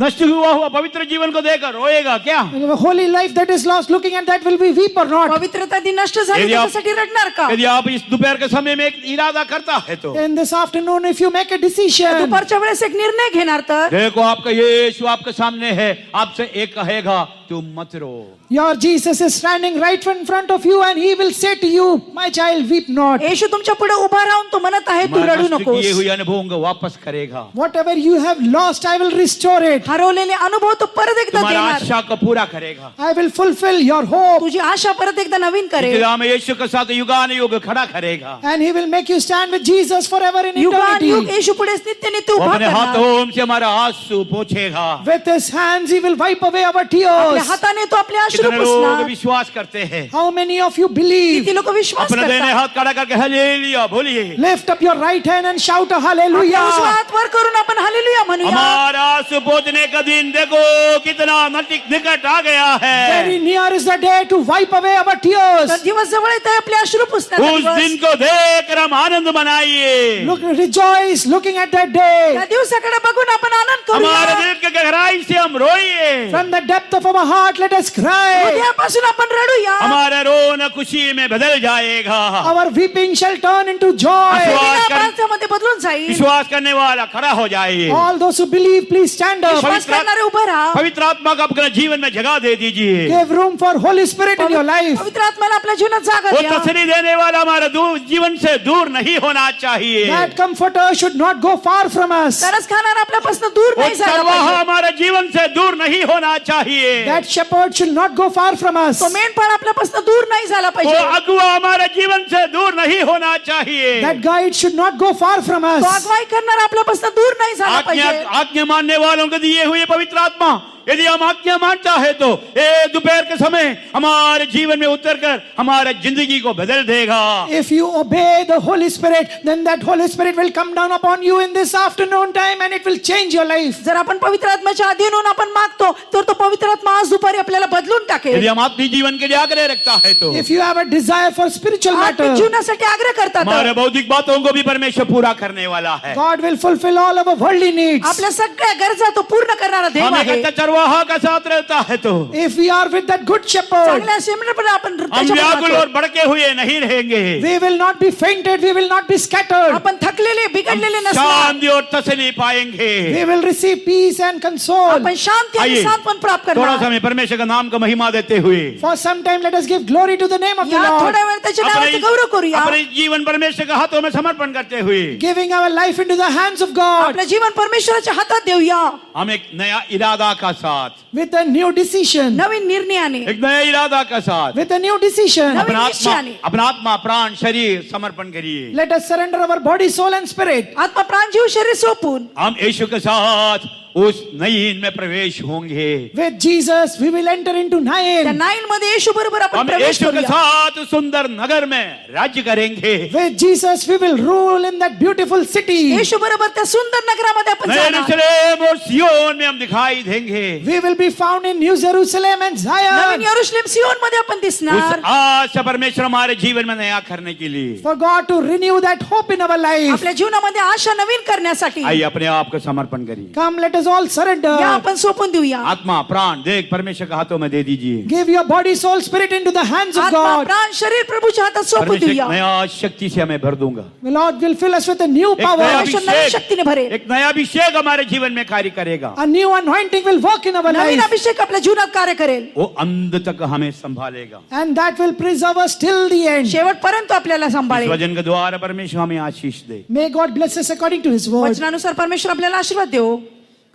नष्ट हुआ पवित्र जीवन को देखकर रोएगा क्या? The holy life that is lost, looking at that, will we weep or not? पवित्रता ती नष्ट झाली यदि आप- त्याच्यासाठी रडणार का? यदि आप इस दोपहर के समय में एक इरादा करता है तो In this afternoon, if you make a decision, दुपारच्या वेळेस एक निर्णय घेणार तर देखो आपका यीशु आपके सामने है, आपसे एक कहेगा तुम मत रो। your Jesus is standing right in front of you and He will say to you, my child, weep not. येशू तुमच्या पुढे उभा राहून तो म्हणत आहे तू रडू नष्ट किए नकोस. हुए अनुभवों को वापस करेगा। Whatever you have lost, I will restore it. हरवलेले अनुभव तो परत एकदा तुम्हारा देणार. आशा को पूरा करेगा। I will fulfill your hope. तुझी आशा परत एकदा नवीन करेल. इब्तिदा में यीशु के साथ युगान युग खड़ा करेगा। And He will make you stand with Jesus forever in युगान युग eternity. येशू पुढे नित्य नित्य वो उभा अपने करणार. हाथों से हमारा आंसू पोंछेगा। With His hands, He will wipe away our आपल्या tears. हाताने तो आपले अश्रू कितने लोग पुसणार. विश्वास करते हैं? How many of you believe? किती लोक विश्वास अपने देने करतात. हाथ खड़ा करके हालेलुया बोलिए। Lift up your right hand and shout a आपला hallelujah. उजवा हात वर करून आपण हालेलुया म्हणूया. हमारा आंसू पोंछने का दिन देखो कितना निकट आ गया है। Very near is the day to wipe away our tears. तर दिवस जवळ येत आहे आपले अश्रू पुसण्याचा उस दिवस. दिन को देखकर हम आनंद मनाइए। Look, rejoice looking at that day. त्या दिवसाकडे बघून आपण आनंद हमारे करूया. दिल के गहराई से हम रोइए। From the depth of our heart, let us cry. हृदयापासून आपण रडूया. हमारा रोना खुशी में बदल जाएगा। Our weeping shall turn into joy. विश्वास कर- माणसामध्ये बदलून जाईल. विश्वास करने वाला खड़ा हो जाइए। All those who believe, please stand up. विश्वास करणारे उभं राहा. पवित्र आत्मा को अपने जीवन में जगह दे दीजिए। Give room for Holy Spirit in your life. पवित्र आत्म्याला आपल्या जीवनात जागा वो द्या. तसली देने वाला हमारे जीवन से दूर नहीं होना चाहिए। That comforter should not go far from us. तरच खाणार आपल्यापासून दूर वो नाही झाला चरवाहा पाहिजे. हमारे जीवन से दूर नहीं होना चाहिए। That shepherd should not go far from us. तो मेंढपाळ आपल्यापासून दूर नाही झाला वो पाहिजे. अगुआ हमारे जीवन से दूर नहीं होना चाहिए. That guide should not go far from तो us. अगुवाई करणारा आपल्यापासून दूर नाही झाला आज्ञा पाहिजे. आज्ञा मानने वालों को दिए हुए पवित्र आत्मा यदि हम आज्ञा मानता है तो ये दोपहर के समय हमारे जीवन में उतरकर हमारे जिंदगी को बदल देगा. If you obey the Holy Spirit, then that Holy Spirit will come down upon you in this afternoon time and it will change your life. जर आपण पवित्र आत्म्याच्या अधीन होऊन आपण मागतो तर तो पवित्र आत्मा आज दुपारी आपल्याला बदलून टाकेल. यदि हम अपनी जीवन के लिए आग्रह रखता है तो If you have a desire for spiritual आत्मिक matter, जीवनासाठी आग्रह करतात. हमारे बौद्धिक बातों को भी परमेश्वर पूरा करने वाला है. God will fulfill all our worldly needs. आपल्या सगळ्या गरजा तो पूर्ण करणारा देव हम एक आहे. अच्छा चरवाहा का साथ रहता है तो If we are with that good shepherd, चांगल्या शेमण्याप्रमाणे आपण हम त्याच्या व्याकुल मागे और भड़के हुए नहीं रहेंगे. we will not be fainted, we will not be scattered. आपण थकलेले बिघडलेले नसणार. शांति और तसल्ली पाएंगे. We will receive peace and console. आपण शांती आणि आइए, सांत्वन प्राप्त थोड़ा सा करणार. हमें परमेश्वर का नाम का महिमा देते हुए For some time, let us give glory to the name of the या Lord, थोड्या वेळ त्याच्या नावाचे गौरव करूया. अपने जीवन परमेश्वर के हाथों में समर्पण करते हुए giving our life into the hands of God आपलं जीवन परमेश्वराच्या हातात देऊया. हम एक नया इरादा का साथ, with a new decision. नवीन निर्णयाने, एक नया इरादा का साथ With a new decision. अपना आत्मा प्राण शरीर समर्पण करिए. Let us surrender our body, soul, and spirit. आत्मा प्राण जीव शरीर सोपून हम यीशु के साथ उस नईन में प्रवेश होंगे. With Jesus, we will enter into त्या Nain. नाईन मध्ये येशू बरोबर आपण हम प्रवेश यीशु के करूया. साथ उस सुंदर नगर में राज्य करेंगे. With Jesus, we will rule in that beautiful city. येशू बरोबर त्या सुंदर नगरामध्ये आपण नए जाणार. यरूशलेम और सियोन में हम दिखाई देंगे. We will be found in New Jerusalem and Naveen Zion. यरूशलेम सियोन मध्ये आपण उस दिसणार. आशा परमेश्वर हमारे जीवन में नया करने के लिए For God to renew that hope in our life. आपल्या जीवनामध्ये आशा नवीन करण्यासाठी आइए अपने आप को समर्पण करिए. Come, let us all surrender. या आपण सोपून देऊया. आत्मा प्राण देख परमेश्वर के हाथों में दे दीजिए. Give your body, soul, spirit into the hands of आत्मा God. प्राण शरीर प्रभूच्या हातात सोपून परमेश्वर देऊया. एक नया शक्ति से हमें भर दूंगा. The Lord will fill us with a new एक नया power. परमेश्वर नवीन शक्तीने भरेल. एक नया अभिषेक हमारे जीवन में कार्य करेगा. A new anointing will work in our Naveen life. अभिषेक आपल्या जीवनात कार्य करेल. वो अंत तक हमें संभालेगा. And that will preserve us till the end. शेवटपर्यंत आपल्याला इस सांभाळेल. वचन के द्वारा परमेश्वर हमें आशीष दे. May God bless us according to His word. वचनानुसार परमेश्वर आपल्याला आशीर्वाद देव.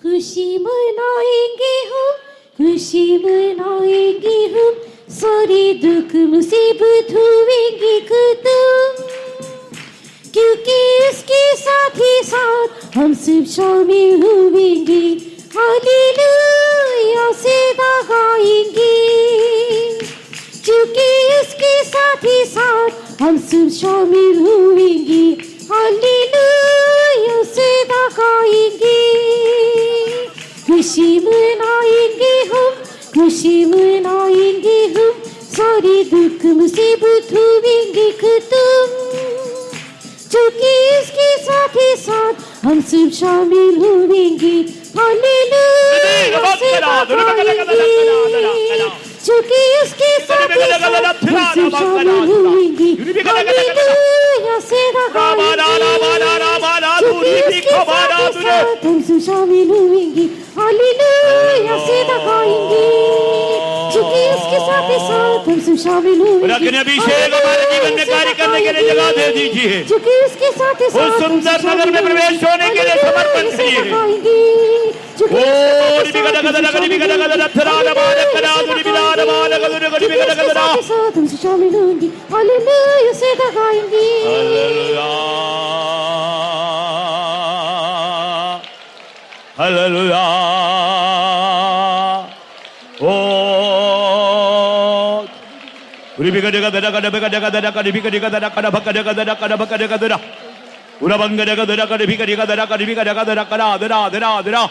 खुशी मनाएंगे हम, खुशी मनाएंगे हम, सारे दुख मुसीबत होंगे खत्म, क्योंकि उसके साथ ही साथ हम सब शामिल होंगे. हालेलुया से गाएंगे, क्योंकि उसके साथ ही साथ हम सब शामिल होंगे. हालेलुया से गाएंगे. खुशी मनाएंगे हम, खुशी मनाएंगे हम, सारे दुख मुसीबत होंगे खत्म, क्योंकि इसके साथ ही साथ हम सब शामिल होंगे. हालेलुया से गाएंगे, क्योंकि उसके साथ ही साथ हम सब शामिल होंगे. हालेलुया से हम सब शामिल होंगे. हालेलुया से गाएंगे, क्योंकि उसके साथ ही साथ हम सब शामिल और होंगे. अग्नि अभिषेक हमारे जीवन में कार्य करने के लिए जगह दे दीजिए. क्योंकि उसके साथ ही उस साथ हम सुंदर सब नगर में शामिल प्रवेश होने के लिए होंगे. समर्पण करिए. हालेलुया से गाएंगे, क्योंकि ओ उसके रिबिगदा गदा गदा रिबिगदा गदा गदा थरादा बादा करा दुनि बिदादा बादा गदा गदा रिबिगदा गदा. साथ ही साथ हम सब शामिल होंगे. हालेलुया से गाएंगे. Hallelujah hallelujah. ओ रिबिगदा गदा गदा गदा गदा गदा रिबिगदा गदा गदा भगदा गदा गदा भगदा गदा उरा बंगदा गदा गदा रिबिगदा गदा गदा रिबिगदा गदा गदा दरा दरा दरा